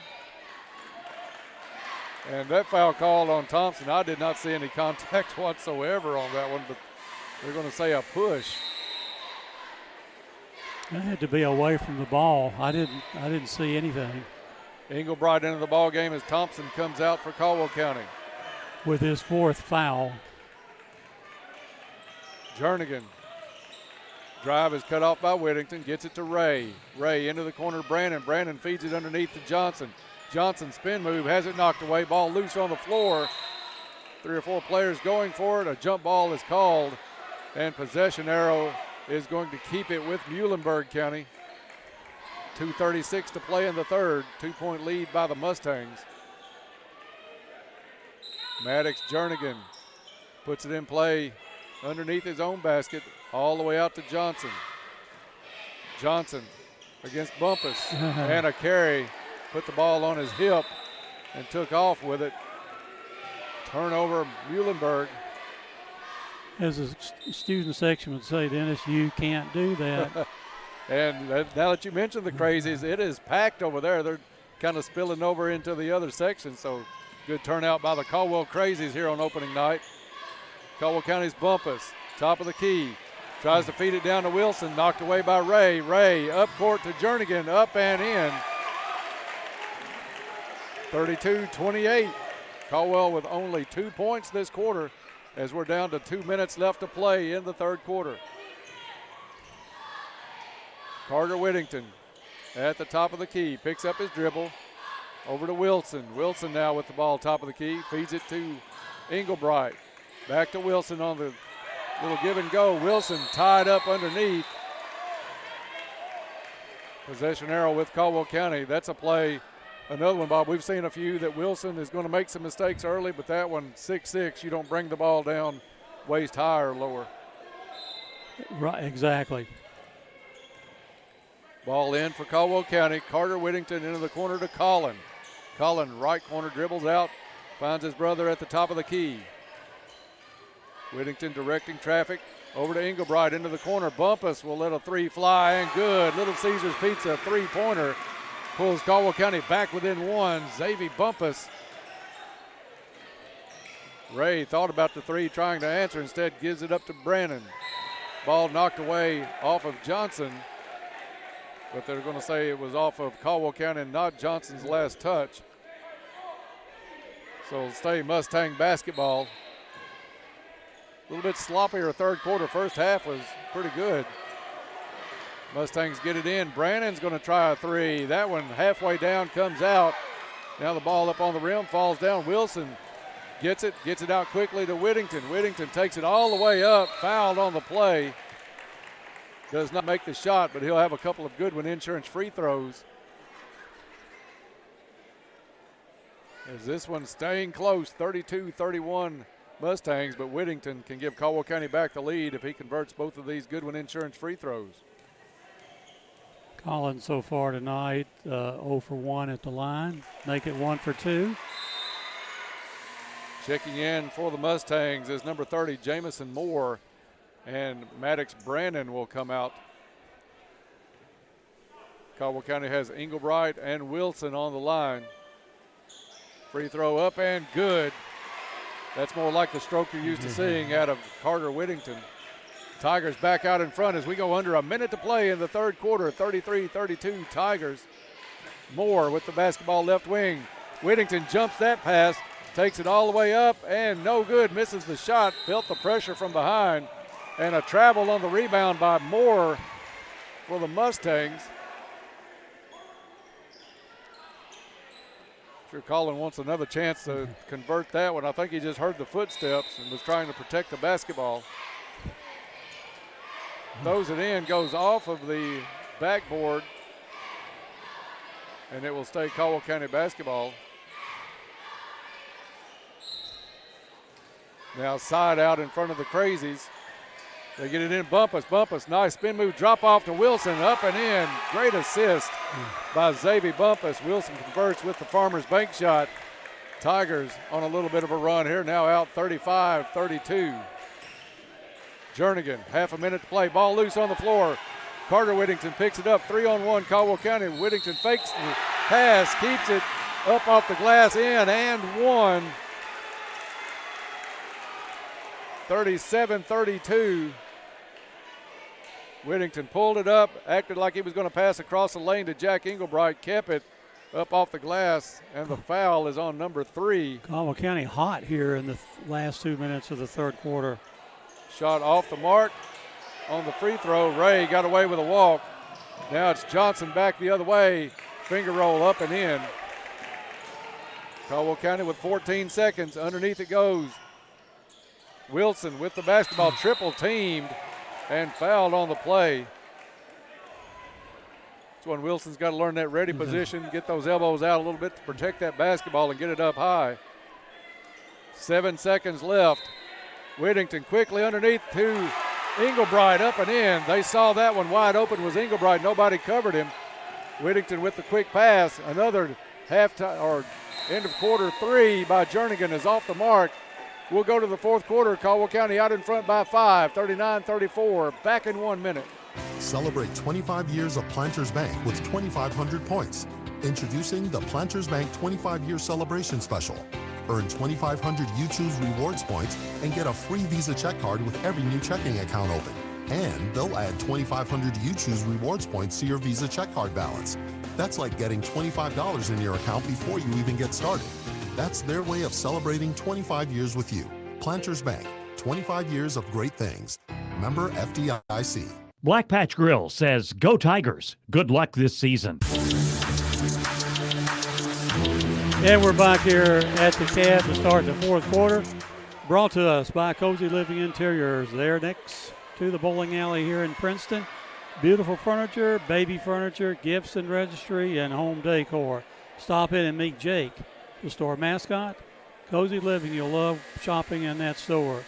And that foul called on Thompson. I did not see any contact whatsoever on that one, but they're going to say a push. That had to be away from the ball. I didn't see anything. Englebright into the ball game as Thompson comes out for Caldwell County. With his fourth foul. Jernigan. Drive is cut off by Whittington, gets it to Ray. Ray into the corner, Brandon. Brandon feeds it underneath to Johnson. Johnson spin move, has it knocked away. Ball loose on the floor. 3 or 4 players going for it. A jump ball is called, and possession arrow is going to keep it with Muhlenberg County. 2:36 to play in the third. 2-point lead by the Mustangs. Maddox Jernigan puts it in play underneath his own basket, all the way out to Johnson. Johnson against Bumpus, and a carry. Put the ball on his hip and took off with it. Turnover, Muhlenberg. As a student section would say, Dennis, you can't do that. And now that you mentioned the Crazies, it is packed over there. They're kind of spilling over into the other section, so good turnout by the Caldwell Crazies here on opening night. Caldwell County's Bumpus, top of the key. Tries to feed it down to Wilson, knocked away by Ray. Ray up court to Jernigan, up and in. 32-28. Caldwell with only 2 points this quarter as we're down to 2 minutes left to play in the third quarter. Carter Whittington at the top of the key, picks up his dribble, over to Wilson. Wilson now with the ball top of the key, feeds it to Englebright. Back to Wilson on the little give and go. Wilson tied up underneath. Possession arrow with Caldwell County. That's a play another one, Bob. We've seen a few that Wilson is going to make some mistakes early, but that one, 6'6", you don't bring the ball down waist high or lower. Right, exactly. Ball in for Caldwell County. Carter Whittington into the corner to Collin. Collin, right corner, dribbles out, finds his brother at the top of the key. Whittington directing traffic over to Englebright into the corner. Bumpus will let a three fly, and good. Little Caesars Pizza three-pointer pulls Caldwell County back within one. Xavier Bumpus. Ray thought about the three, trying to answer. Instead, gives it up to Brannon. Ball knocked away off of Johnson, but they're going to say it was off of Caldwell County and not Johnson's last touch. So it'll stay Mustang basketball. A little bit sloppier third quarter. First half was pretty good. Mustangs get it in. Brannon's going to try a three. That one halfway down, comes out. Now the ball up on the rim, falls down. Wilson gets it out quickly to Whittington. Whittington takes it all the way up, fouled on the play. Does not make the shot, but he'll have a couple of Goodwin Insurance free throws. As this one staying close, 32-31 Mustangs, but Whittington can give Caldwell County back the lead if he converts both of these Goodwin Insurance free throws. Collins so far tonight, 0 for 1 at the line. Make it 1 for 2. Checking in for the Mustangs is number 30, Jamison Moore, and Maddox Brannon will come out. Caldwell County has Englebright and Wilson on the line. Free throw up and good. That's more like the stroke you're used to seeing out of Carter Whittington. Tigers back out in front as we go under a minute to play in the third quarter. 33-32 Tigers. Moore with the basketball left wing. Whittington jumps that pass, takes it all the way up, and no good. Misses the shot, felt the pressure from behind, and a travel on the rebound by Moore for the Mustangs. Sure Collin wants another chance to convert that one. I think he just heard the footsteps and was trying to protect the basketball. Throws it in, goes off of the backboard, and it will stay Caldwell County basketball. Now side out in front of the Crazies. They get it in. Bumpus, nice spin move, drop off to Wilson, up and in. Great assist by Xavier Bumpus. Wilson converts with the Farmers Bank shot. Tigers on a little bit of a run here, now out 35-32. Jernigan, half a minute to play, ball loose on the floor. Carter Whittington picks it up, 3-on-1 Caldwell County. Whittington fakes the pass, keeps it up off the glass, in and one. 37-32. Whittington pulled it up, acted like he was going to pass across the lane to Jack Englebright, kept it up off the glass, and the foul is on number 3. Caldwell County hot here in the last 2 minutes of the third quarter. Shot off the mark on the free throw. Ray got away with a walk. Now it's Johnson back the other way. Finger roll up and in. Caldwell County with 14 seconds. Underneath it goes. Wilson with the basketball, triple teamed and fouled on the play. That's when Wilson's got to learn that ready position, get those elbows out a little bit to protect that basketball and get it up high. 7 seconds left. Whittington quickly underneath to Englebright, up and in. They saw that one wide open was Englebright. Nobody covered him. Whittington with the quick pass. Another halftime or end of quarter 3 by Jernigan is off the mark. We'll go to the fourth quarter. Caldwell County out in front by 5, 39-34. Back in 1 minute. Celebrate 25 years of Planters Bank with 2,500 points. Introducing the Planters Bank 25-year celebration special. Earn 2,500 You Choose Rewards points and get a free Visa check card with every new checking account open. And they'll add 2,500 You Choose Rewards points to your Visa check card balance. That's like getting $25 in your account before you even get started. That's their way of celebrating 25 years with you. Planters Bank, 25 years of great things. Member FDIC. Black Patch Grill says, "Go Tigers. Good luck this season." And we're back here at the Cab to start the fourth quarter. Brought to us by Cozy Living Interiors. They're next to the bowling alley here in Princeton. Beautiful furniture, baby furniture, gifts and registry, and home decor. stop in and meet Jake, the store mascot. Cozy living, you'll love shopping in that store.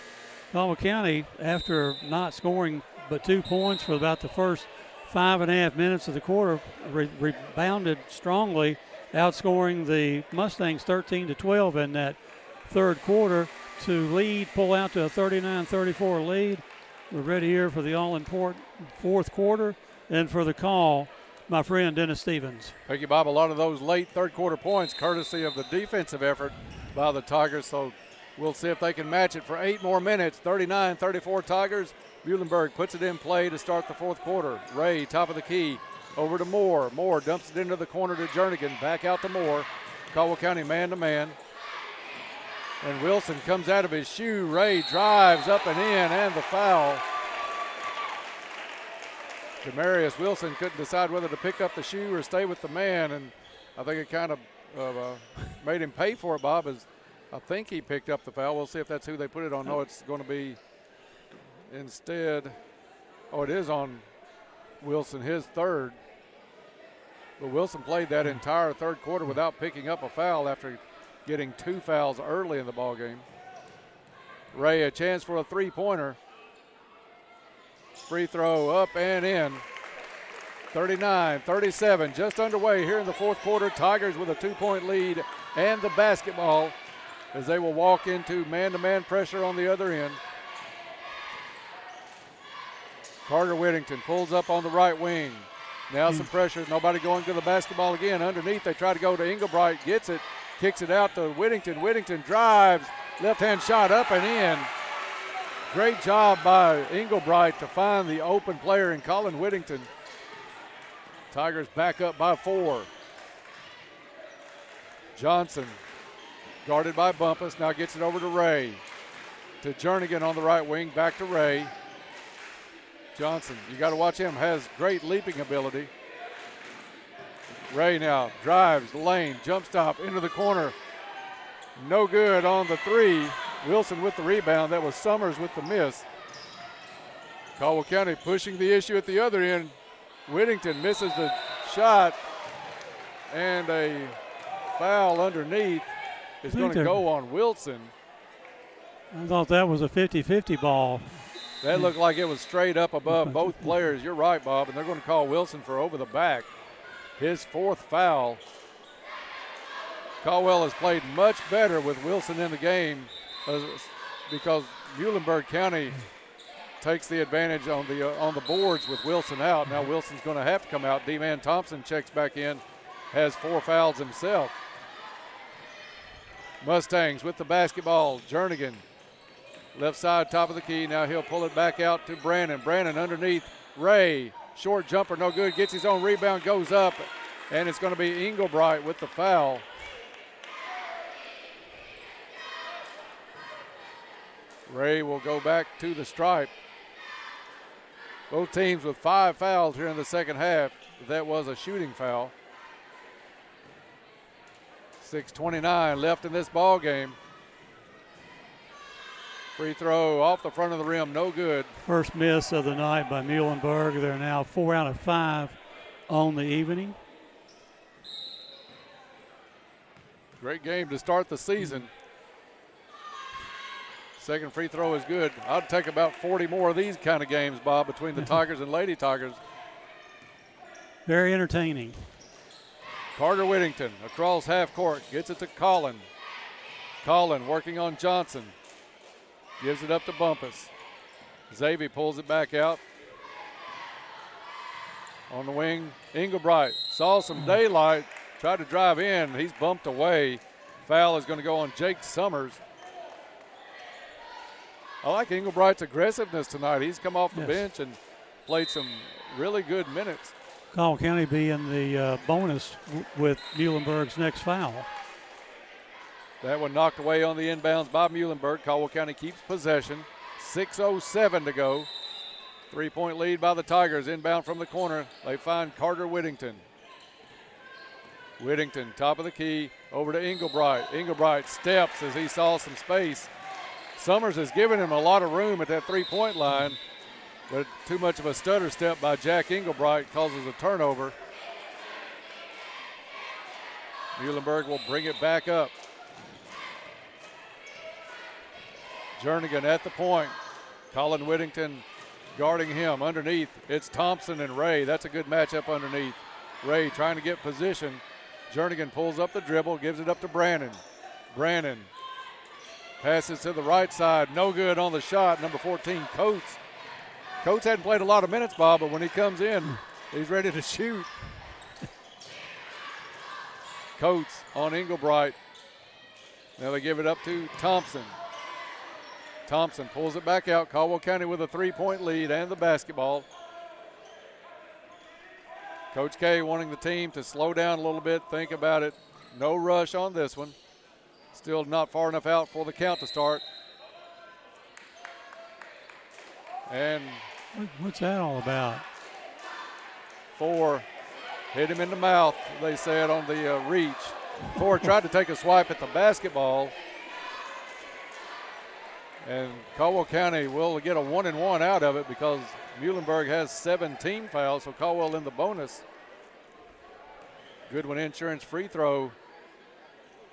Caldwell County, after not scoring but 2 points for about the first 5.5 minutes of the quarter, rebounded strongly, outscoring the Mustangs 13-12 in that third quarter to pull out to a 39-34 lead. We're ready here for the all-important fourth quarter and for the call, my friend Dennis Stevens. Thank you, Bob. A lot of those late third quarter points courtesy of the defensive effort by the Tigers, so we'll see if they can match it for 8 more minutes. 39-34 Tigers. Muhlenberg puts it in play to start the fourth quarter. Ray, top of the key, over to Moore. Moore dumps it into the corner to Jernigan. Back out to Moore. Caldwell County man-to-man. And Wilson comes out of his shoe. Ray drives up and in, and the foul. Demarius Wilson couldn't decide whether to pick up the shoe or stay with the man, and I think it kind of made him pay for it, Bob, as I think he picked up the foul. We'll see if that's who they put it on. No, it's going to be instead. Oh, it is on Wilson, his third. But Wilson played that entire third quarter without picking up a foul after getting 2 fouls early in the ballgame. Ray, a chance for a three-pointer. Free throw up and in. 39-37, just underway here in the fourth quarter. Tigers with a 2-point lead and the basketball as they will walk into man-to-man pressure on the other end. Carter Whittington pulls up on the right wing. Now some pressure, nobody going to the basketball again. Underneath, they try to go to Englebright, gets it, kicks it out to Whittington. Whittington drives, left-hand shot up and in. Great job by Englebright to find the open player in Colin Whittington. Tigers back up by 4. Johnson, guarded by Bumpus, now gets it over to Ray. To Jernigan on the right wing, back to Ray. Johnson, you got to watch him, has great leaping ability. Ray now drives the lane, jump stop into the corner. No good on the 3. Wilson with the rebound. That was Summers with the miss. Caldwell County pushing the issue at the other end. Whittington misses the shot, and a foul underneath is going to go on Wilson. I thought that was a 50-50 ball. That looked like it was straight up above both players. You're right, Bob, and they're going to call Wilson for over the back. His 4th foul. Caldwell has played much better with Wilson in the game because Muhlenberg County takes the advantage on the boards with Wilson out. Now Wilson's going to have to come out. D-Man Thompson checks back in, has 4 fouls himself. Mustangs with the basketball. Jernigan, left side, top of the key. Now he'll pull it back out to Brandon. Brandon underneath Ray. Short jumper, no good. Gets his own rebound, goes up, and it's going to be Englebright with the foul. Ray will go back to the stripe. Both teams with 5 fouls here in the second half. That was a shooting foul. 6:29 left in this ball game. Free throw off the front of the rim, no good. First miss of the night by Muhlenberg. They're now 4 out of 5 on the evening. Great game to start the season. Second free throw is good. I'd take about 40 more of these kind of games, Bob, between the Tigers and Lady Tigers. Very entertaining. Carter Whittington across half court, gets it to Collin. Collin working on Johnson. Gives it up to Bumpus. Xavier pulls it back out. On the wing, Englebright saw some daylight, tried to drive in. He's bumped away. Foul is going to go on Jake Summers. I like Englebright's aggressiveness tonight. He's come off the bench and played some really good minutes. Caldwell County be in the bonus with Muhlenberg's next foul. That one knocked away on the inbounds by Muhlenberg. Caldwell County keeps possession. 6:07 to go. 3-point lead by the Tigers. Inbound from the corner. They find Carter Whittington. Whittington, top of the key, over to Englebright. Englebright steps as he saw some space. Summers has given him a lot of room at that 3-point line, but too much of a stutter step by Jack Englebright causes a turnover. Muhlenberg will bring it back up. Jernigan at the point. Colin Whittington guarding him. Underneath, it's Thompson and Ray. That's a good matchup underneath. Ray trying to get position. Jernigan pulls up the dribble, gives it up to Brannon. Brannon passes to the right side. No good on the shot. Number 14, Coates. Coates hadn't played a lot of minutes, Bob, but when he comes in, he's ready to shoot. Coates on Englebright. Now they give it up to Thompson. Thompson pulls it back out. Caldwell County with a 3-point lead and the basketball. Coach K wanting the team to slow down a little bit, think about it. No rush on this one. Still not far enough out for the count to start. And what's that all about? 4 hit him in the mouth, they said on the reach. 4 tried to take a swipe at the basketball. And Caldwell County will get a 1-and-1 out of it because Muhlenberg has 7 team fouls, so Caldwell in the bonus. Goodwin Insurance free throw.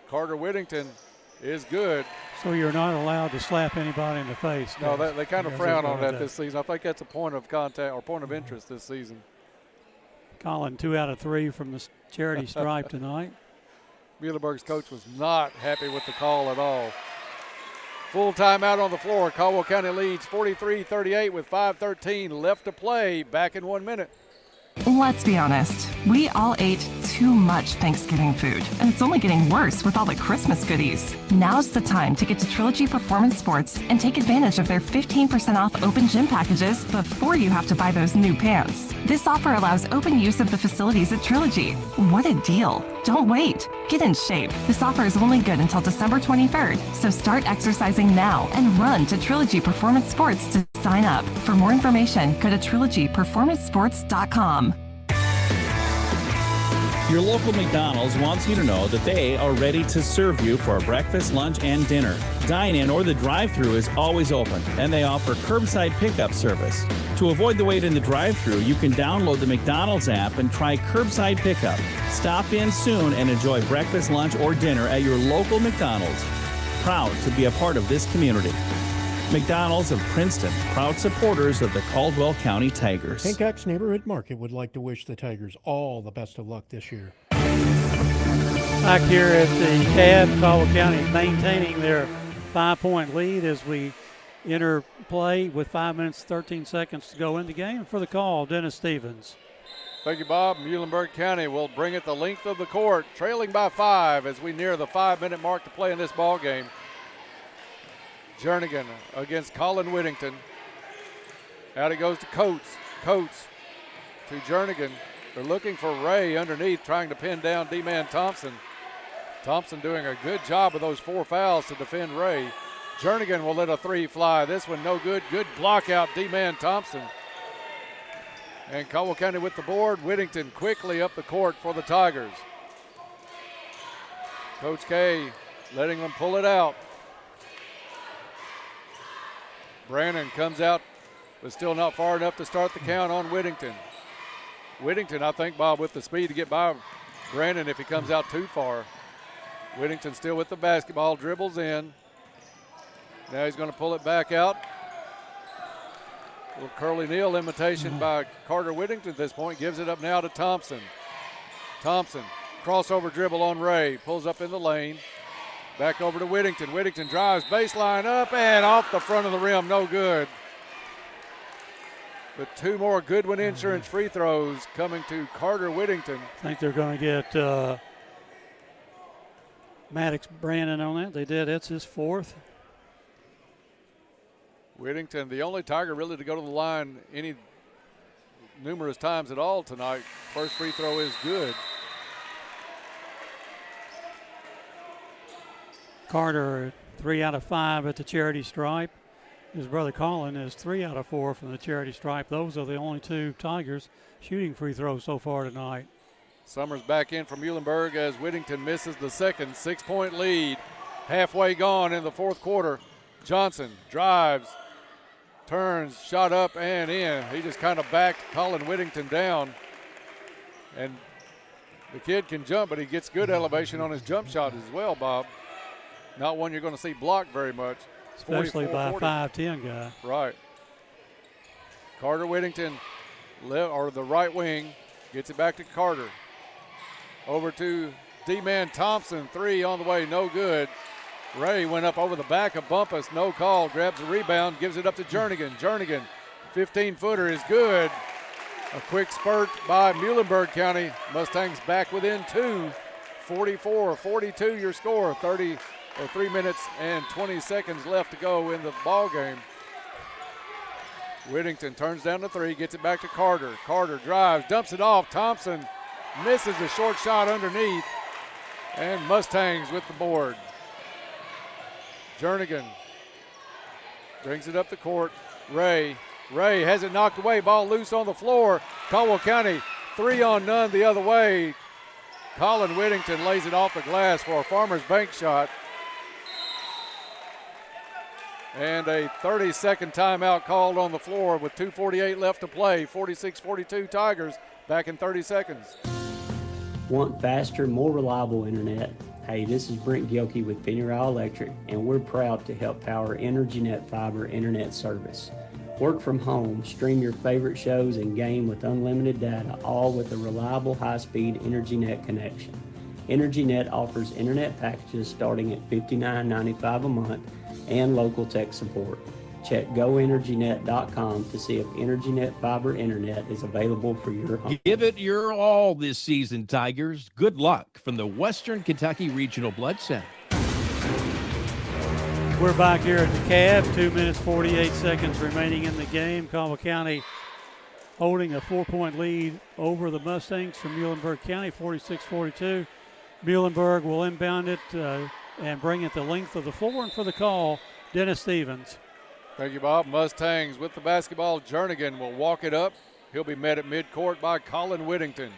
Carter Whittington is good. So you're not allowed to slap anybody in the face. No, they kind of frown on that this season. I think that's a point of contact or point of interest this season. Colin, 2 out of 3 from the charity stripe tonight. Muhlenberg's coach was not happy with the call at all. Full timeout on the floor. Caldwell County leads 43-38 with 5:13 left to play. Back in 1 minute. Let's be honest, we all ate too much Thanksgiving food, and it's only getting worse with all the Christmas goodies. Now's the time to get to Trilogy Performance Sports and take advantage of their 15% off open gym packages before you have to buy those new pants. This offer allows open use of the facilities at Trilogy. What a deal. Don't wait. Get in shape. This offer is only good until December 23rd, so start exercising now and run to Trilogy Performance Sports to sign up. For more information, go to trilogyperformancesports.com. Your local McDonald's wants you to know that they are ready to serve you for breakfast, lunch, and dinner. Dine-in or the drive-thru is always open, and they offer curbside pickup service. To avoid the wait in the drive-thru, you can download the McDonald's app and try curbside pickup. Stop in soon and enjoy breakfast, lunch, or dinner at your local McDonald's. Proud to be a part of this community. McDonald's of Princeton, proud supporters of the Caldwell County Tigers. Hancock's Neighborhood Market would like to wish the Tigers all the best of luck this year. Back here at the CAD, Caldwell County maintaining their 5-point lead as we enter play with 5 minutes, 13 seconds to go in the game. For the call, Dennis Stevens. Thank you, Bob. Muhlenberg County will bring it the length of the court, trailing by 5 as we near the 5-minute mark to play in this ball game. Jernigan against Colin Whittington. Out it goes to Coates. Coates to Jernigan. They're looking for Ray underneath, trying to pin down D-Man Thompson. Thompson doing a good job with those 4 fouls to defend Ray. Jernigan will let a 3 fly. This one no good. Good block out, D-Man Thompson. And Caldwell County with the board. Whittington quickly up the court for the Tigers. Coach K letting them pull it out. Brannon comes out, but still not far enough to start the count on Whittington. Whittington, I think, Bob, with the speed to get by Brannon if he comes out too far. Whittington still with the basketball, dribbles in. Now he's going to pull it back out. A little Curly Neal imitation by Carter Whittington at this point. Gives it up now to Thompson. Thompson, crossover dribble on Ray. Pulls up in the lane. Back over to Whittington. Whittington drives baseline up and off the front of the rim. No good. But 2 more Goodwin Insurance free throws coming to Carter Whittington. I think they're going to get Maddox Brandon on that. They did. It's his 4th. Whittington, the only Tiger really to go to the line any numerous times at all tonight. First free throw is good. Carter 3 out of 5 at the charity stripe. His brother Colin is 3 out of 4 from the charity stripe. Those are the only 2 Tigers shooting free throws so far tonight. Summers back in from Muhlenberg as Whittington misses the second. 6-point lead. Halfway gone in the 4th quarter. Johnson drives, turns, shot up and in. He just kind of backed Colin Whittington down. And The kid can jump, but he gets good elevation on his jump shot as well, Bob. Not one you're going to see blocked very much. Especially by a 5'10" guy. Right. Carter Whittington, the right wing, gets it back to Carter. Over to D-Man Thompson, 3 on the way, no good. Ray went up over the back of Bumpus, no call, grabs the rebound, gives it up to Jernigan. Jernigan, 15-footer is good. A quick spurt by Muhlenberg County. Mustangs back within 2. 44-42 your score. 3 minutes and 20 seconds left to go in the ball game. Whittington turns down the 3, gets it back to Carter. Carter drives, dumps it off. Thompson misses the short shot underneath. And Mustangs with the board. Jernigan brings it up the court. Ray has it knocked away. Ball loose on the floor. Caldwell County 3 on none the other way. Colin Whittington lays it off the glass for a Farmers Bank shot. And a 30-second timeout called on the floor with 2:48 left to play. 46-42 Tigers back in 30 seconds. Want faster, more reliable internet? Hey, this is Brent Gilkey with Pennyroyal Electric, and we're proud to help power EnergyNet Fiber internet service. Work from home, stream your favorite shows, and game with unlimited data, all with a reliable, high-speed EnergyNet connection. EnergyNet offers internet packages starting at $59.95 a month and local tech support. Check goenergynet.com to see if EnergyNet Fiber Internet is available for your home. Give it your all this season, Tigers. Good luck from the Western Kentucky Regional Blood Center. We're back here at the Cab. 2 minutes, 48 seconds remaining in the game. Caldwell County holding a 4-point lead over the Mustangs from Muhlenberg County, 46-42. Muhlenberg will inbound it and bring it the length of the floor. And for the call, Dennis Stevens. Thank you, Bob. Mustangs with the basketball. Jernigan will walk it up. He'll be met at midcourt by Colin Whittington.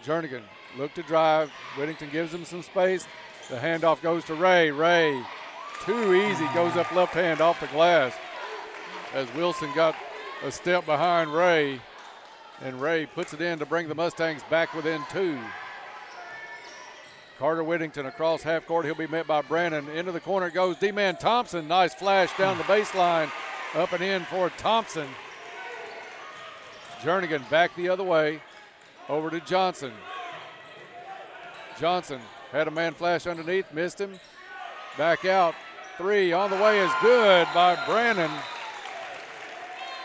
Jernigan look to drive. Whittington gives him some space. The handoff goes to Ray. Ray, too easy, goes up left hand off the glass as Wilson got a step behind Ray, and Ray puts it in to bring the Mustangs back within 2. Carter Whittington across half court. He'll be met by Brandon. Into the corner goes D-Man Thompson. Nice flash down the baseline. Up and in for Thompson. Jernigan back the other way. Over to Johnson. Johnson had a man flash underneath. Missed him. Back out. 3 on the way is good by Brandon.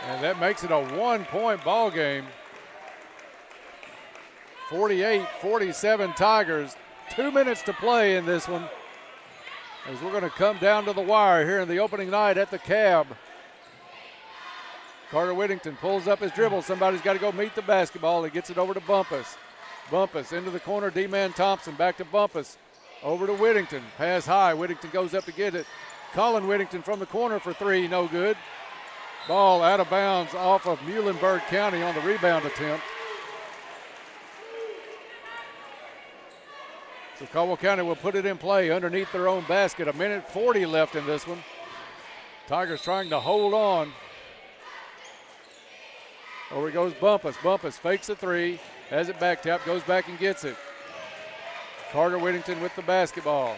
And that makes it a 1-point ball game. 48-47 Tigers. 2 minutes to play in this one as we're going to come down to the wire here in the opening night at the Cab. Carter Whittington pulls up his dribble. Somebody's got to go meet the basketball. He gets it over to Bumpus. Bumpus into the corner. D-Man Thompson back to Bumpus. Over to Whittington. Pass high. Whittington goes up to get it. Colin Whittington from the corner for 3. No good. Ball out of bounds off of Muhlenberg County on the rebound attempt. So Caldwell County will put it in play underneath their own basket. 1:40 left in this one. Tigers trying to hold on. Over goes Bumpus. Bumpus fakes a 3, has it back tap, goes back and gets it. Carter Whittington with the basketball.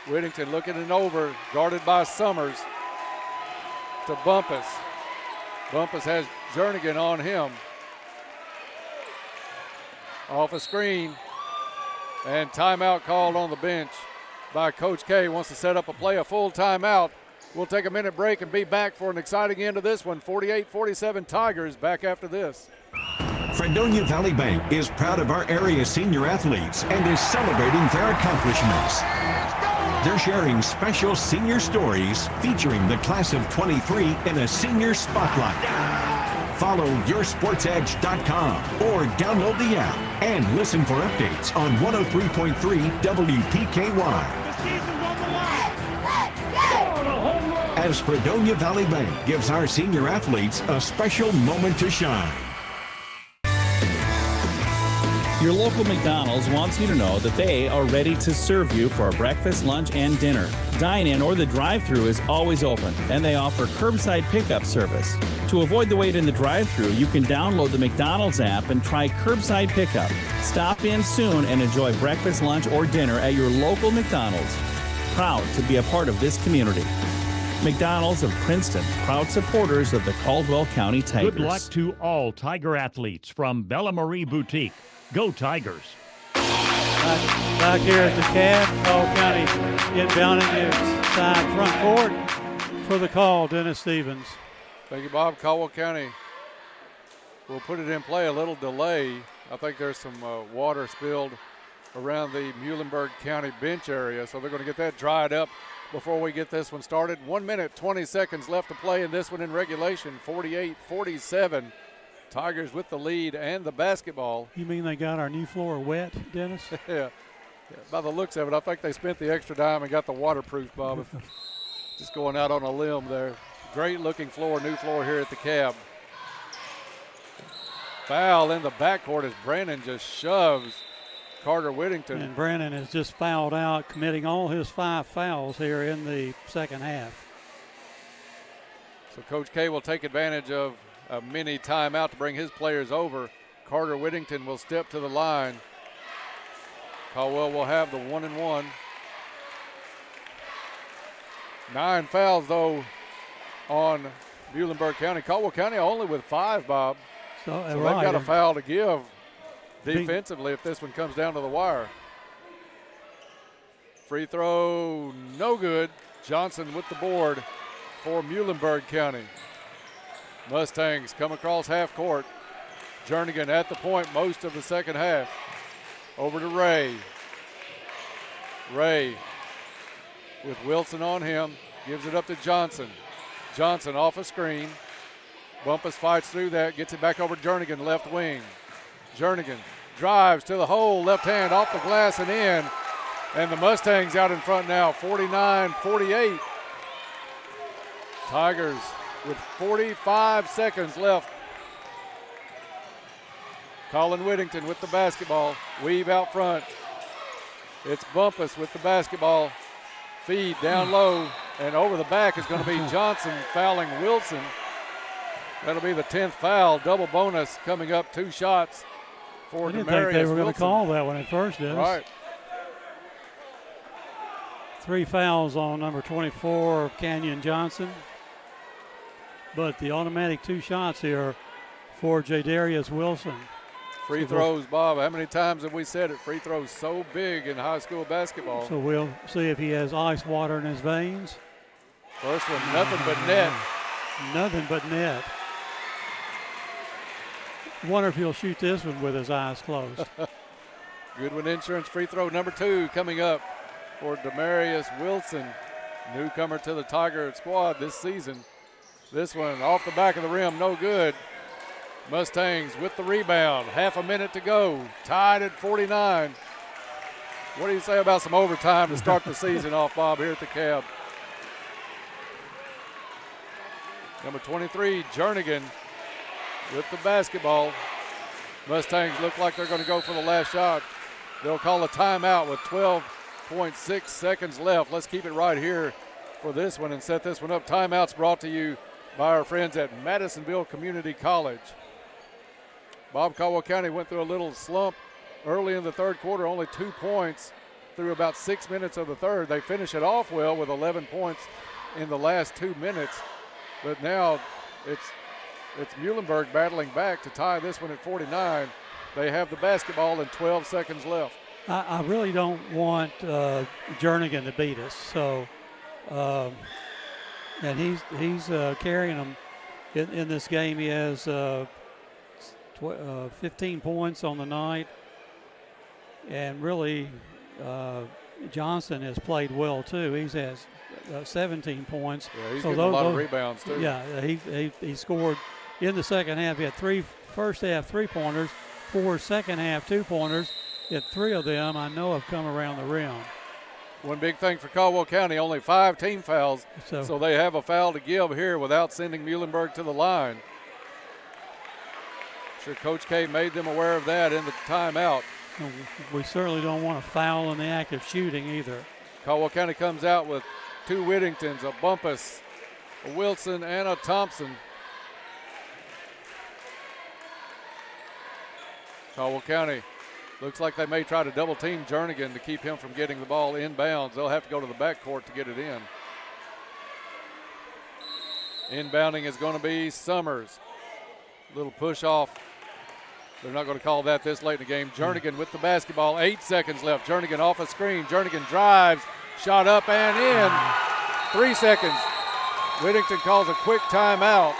Whittington looking it over, guarded by Summers to Bumpus. Bumpus has Jernigan on him. Off a screen. And timeout called on the bench by Coach K. Wants to set up a play, a full timeout. We'll take a minute break and be back for an exciting end of this one. 48-47 Tigers back after this. Fredonia Valley Bank is proud of our area senior athletes and is celebrating their accomplishments. They're sharing special senior stories featuring the class of 23 in a senior spotlight. Follow yoursportsedge.com or download the app and listen for updates on 103.3 WPKY. As Fredonia Valley Bank gives our senior athletes a special moment to shine. Your local McDonald's wants you to know that they are ready to serve you for breakfast, lunch, and dinner. Dine-in or the drive-thru is always open, and they offer curbside pickup service. To avoid the wait in the drive-thru, you can download the McDonald's app and try curbside pickup. Stop in soon and enjoy breakfast, lunch, or dinner at your local McDonald's. Proud to be a part of this community. McDonald's of Princeton, proud supporters of the Caldwell County Tigers. Good luck to all Tiger athletes from Bella Marie Boutique. Go Tigers. Back here at the Cab, Caldwell County inbounding inside front court for the call, Dennis Stevens. Thank you, Bob. Caldwell County will put it in play. A little delay. I think there's some water spilled around the Muhlenberg County bench area, so they're going to get that dried up before we get this one started. 1 minute, 20 seconds left to play in this one in regulation. 48-47. Tigers with the lead and the basketball. You mean they got our new floor wet, Dennis? Yeah. By the looks of it, I think they spent the extra dime and got the waterproof, Bob. Just going out on a limb there. Great looking floor, new floor here at the Cab. Foul in the backcourt as Brandon just shoves Carter Whittington. And Brandon has just fouled out, committing all his 5 fouls here in the second half. So Coach K will take advantage of a mini timeout to bring his players over. Carter Whittington will step to the line. Caldwell will have the 1-and-1. 9 fouls, though, on Muhlenberg County. Caldwell County only with 5, Bob. So they've got a foul to give defensively if this one comes down to the wire. Free throw, no good. Johnson with the board for Muhlenberg County. Mustangs come across half court. Jernigan at the point most of the second half. Over to Ray. Ray with Wilson on him. Gives it up to Johnson. Johnson off a screen. Bumpus fights through that. Gets it back over to Jernigan, left wing. Jernigan drives to the hole. Left hand off the glass and in. And the Mustangs out in front now. 49-48. Tigers with 45 seconds left. Colin Whittington with the basketball. Weave out front. It's Bumpus with the basketball. Feed down low. And over the back is going to be Johnson fouling Wilson. That'll be the 10th foul. Double bonus coming up. 2 shots for Demarius Wilson. I didn't think they were going to call that when it first did. Right. 3 fouls on number 24, Canyon Johnson. But the automatic 2 shots here for Jadarius Wilson. Free throws, Bob. How many times have we said it? Free throws so big in high school basketball. So we'll see if he has ice water in his veins. First one, nothing but net. Nothing but net. Wonder if he'll shoot this one with his eyes closed. Goodwin Insurance free throw number 2 coming up for Demarius Wilson, newcomer to the Tiger squad this season. This one off the back of the rim, no good. Mustangs with the rebound. Half a minute to go. Tied at 49. What do you say about some overtime to start the season off, Bob, here at the Cab? Number 23, Jernigan with the basketball. Mustangs look like they're going to go for the last shot. They'll call a timeout with 12.6 seconds left. Let's keep it right here for this one and set this one up. Timeouts brought to you by our friends at Madisonville Community College. Bob, Caldwell County went through a little slump early in the third quarter, only 2 points through about 6 minutes of the third. They finish it off well with 11 points in the last 2 minutes. But now it's Muhlenberg battling back to tie this one at 49. They have the basketball and 12 seconds left. I really don't want Jernigan to beat us. So, and he's carrying them in this game. He has 15 points on the night, and really Johnson has played well too. He has 17 points. Yeah, he's getting a lot of rebounds too. Yeah, he scored in the second half. He had 3 first half 3-pointers, 4 second half 2-pointers. Yet 3 of them I know have come around the rim. One big thing for Caldwell County, only 5 team fouls, so they have a foul to give here without sending Muhlenberg to the line. Sure, Coach K made them aware of that in the timeout. We certainly don't want to foul in the act of shooting either. Caldwell County comes out with 2 Whittingtons, a Bumpus, a Wilson, and a Thompson. Caldwell County looks like they may try to double team Jernigan to keep him from getting the ball inbounds. They'll have to go to the backcourt to get it in. Inbounding is going to be Summers. Little push off. They're not going to call that this late in the game. Jernigan with the basketball, 8 seconds left. Jernigan off a screen. Jernigan drives, shot up and in. 3 seconds. Whittington calls a quick timeout.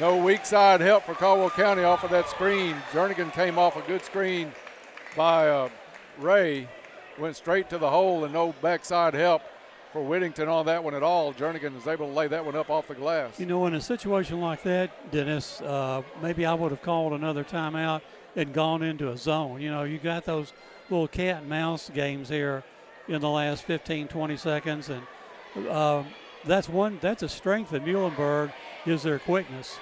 No weak side help for Caldwell County off of that screen. Jernigan came off a good screen by Ray. Went straight to the hole and no backside help for Whittington on that one at all. Jernigan was able to lay that one up off the glass. You know, in a situation like that, Dennis, maybe I would have called another timeout and gone into a zone. You know, you got those little cat and mouse games here in the last 15, 20 seconds. And that's a strength of Muhlenberg is their quickness.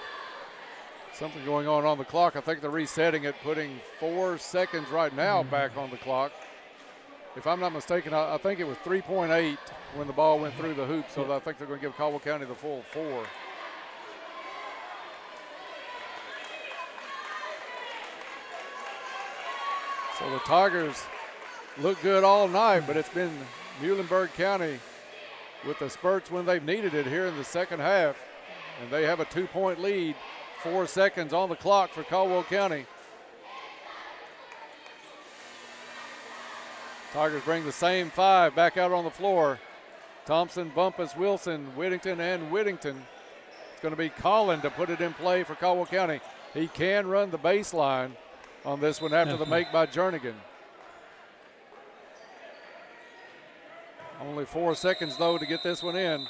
Something going on the clock. I think they're resetting it, putting 4 seconds right now back on the clock. If I'm not mistaken, I think it was 3.8 when the ball went through the hoop, so I think they're going to give Caldwell County the full 4. So the Tigers look good all night, but it's been Muhlenberg County with the spurts when they've needed it here in the second half. And they have a 2-point lead, 4 seconds on the clock for Caldwell County. Tigers bring the same 5 back out on the floor. Thompson, Bumpus, Wilson, Whittington, and Whittington. It's going to be Collin to put it in play for Caldwell County. He can run the baseline on this one after the make by Jernigan. Only 4 seconds, though, to get this one in.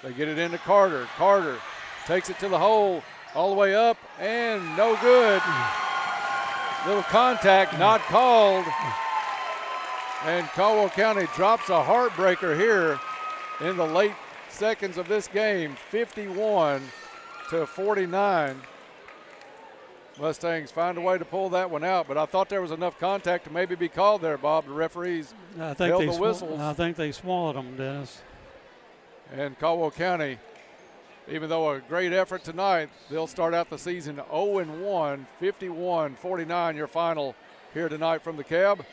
They get it into Carter. Carter takes it to the hole, all the way up, and no good. Little contact, not called. And Caldwell County drops a heartbreaker here in the late seconds of this game, 51-49. Mustangs find a way to pull that one out, but I thought there was enough contact to maybe be called there, Bob. The referees held the whistles. I think they swallowed them, Dennis. And Caldwell County, even though a great effort tonight, they'll start out the season 0-1, 51-49, your final here tonight from the Cab.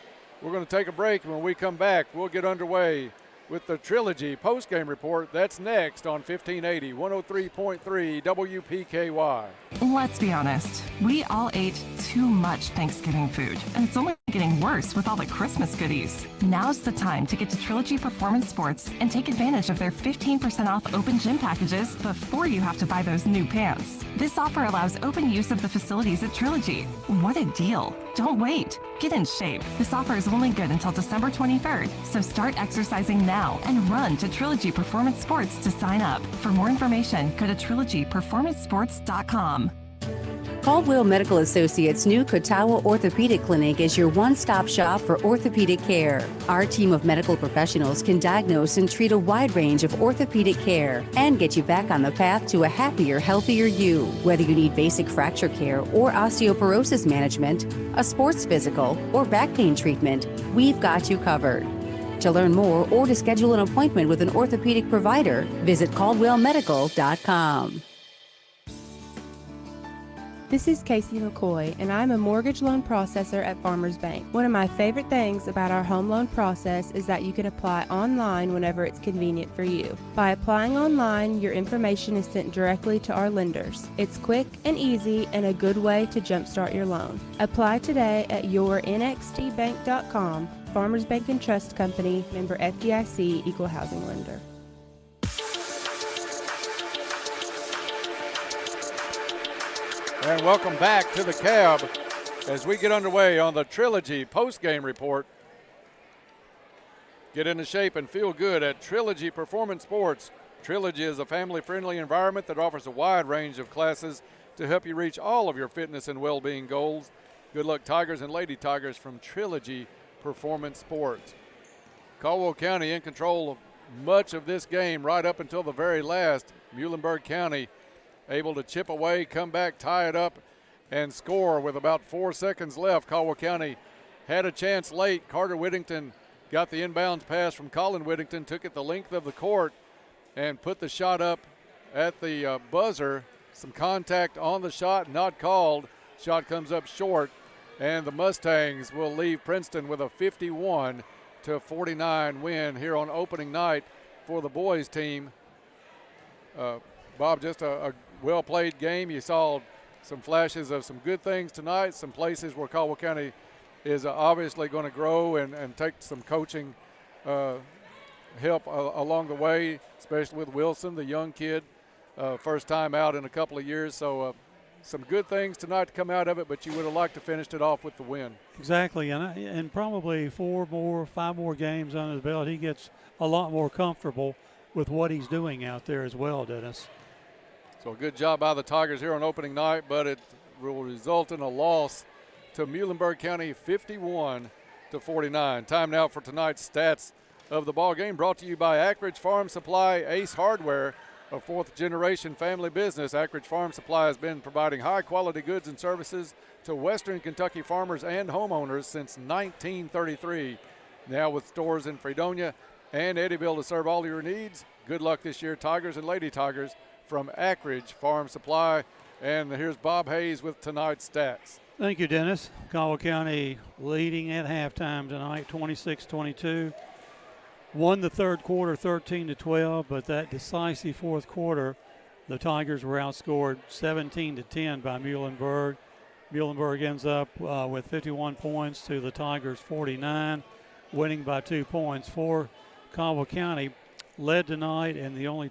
We're going to take a break, and when we come back, we'll get underway with the Trilogy postgame report. That's next on 1580, 103.3 WPKY. Let's be honest, we all ate too much Thanksgiving food, and it's only getting worse with all the Christmas goodies. Now's the time to get to Trilogy Performance Sports and take advantage of their 15% off open gym packages before you have to buy those new pants. This offer allows open use of the facilities at Trilogy. What a deal. Don't wait. Get in shape. This offer is only good until December 23rd, so start exercising now and run to Trilogy Performance Sports to sign up. For more information, go to trilogyperformancesports.com. Caldwell Medical Associates' new Katawa Orthopedic Clinic is your one-stop shop for orthopedic care. Our team of medical professionals can diagnose and treat a wide range of orthopedic care and get you back on the path to a happier, healthier you. Whether you need basic fracture care or osteoporosis management, a sports physical, or back pain treatment, we've got you covered. To learn more or to schedule an appointment with an orthopedic provider, visit caldwellmedical.com. This is Casey McCoy, and I'm a mortgage loan processor at Farmers Bank. One of my favorite things about our home loan process is that you can apply online whenever it's convenient for you. By applying online, your information is sent directly to our lenders. It's quick and easy and a good way to jumpstart your loan. Apply today at yournxtbank.com. Farmers Bank and Trust Company, member FDIC, equal housing lender. And welcome back to the Cab as we get underway on the Trilogy postgame report. Get into shape and feel good at Trilogy Performance Sports. Trilogy is a family-friendly environment that offers a wide range of classes to help you reach all of your fitness and well-being goals. Good luck, Tigers and Lady Tigers, from Trilogy Performance Sports. Caldwell County in control much of this game right up until the very last. Muhlenberg County able to chip away, come back, tie it up, and score with about 4 seconds left. Caldwell County had a chance late. Carter Whittington got the inbounds pass from Colin Whittington, took it the length of the court, and put the shot up at the buzzer. Some contact on the shot, not called. Shot comes up short, and the Mustangs will leave Princeton with a 51-49 win here on opening night for the boys team. Bob, just a well-played game. You saw some flashes of some good things tonight, some places where Caldwell County is obviously going to grow and take some coaching help along the way, especially with Wilson, the young kid, first time out in a couple of years. So some good things tonight to come out of it, but you would have liked to finish it off with the win. Exactly, and probably 5 more games under his belt, he gets a lot more comfortable with what he's doing out there as well, Dennis. So a good job by the Tigers here on opening night, but it will result in a loss to Muhlenberg County, 51-49. Time now for tonight's stats of the ball game, brought to you by Ackridge Farm Supply, Ace Hardware, a fourth-generation family business. Ackridge Farm Supply has been providing high-quality goods and services to Western Kentucky farmers and homeowners since 1933. Now with stores in Fredonia and Eddyville to serve all your needs. Good luck this year, Tigers and Lady Tigers, from Ackridge Farm Supply. And here's Bob Hayes with tonight's stats. Thank you, Dennis. Caldwell County leading at halftime tonight, 26-22. Won the third quarter 13-12, but that decisive fourth quarter, the Tigers were outscored 17-10 by Muhlenberg. Muhlenberg ends up with 51 points to the Tigers 49, winning by 2 points. For Caldwell County, led tonight, and the only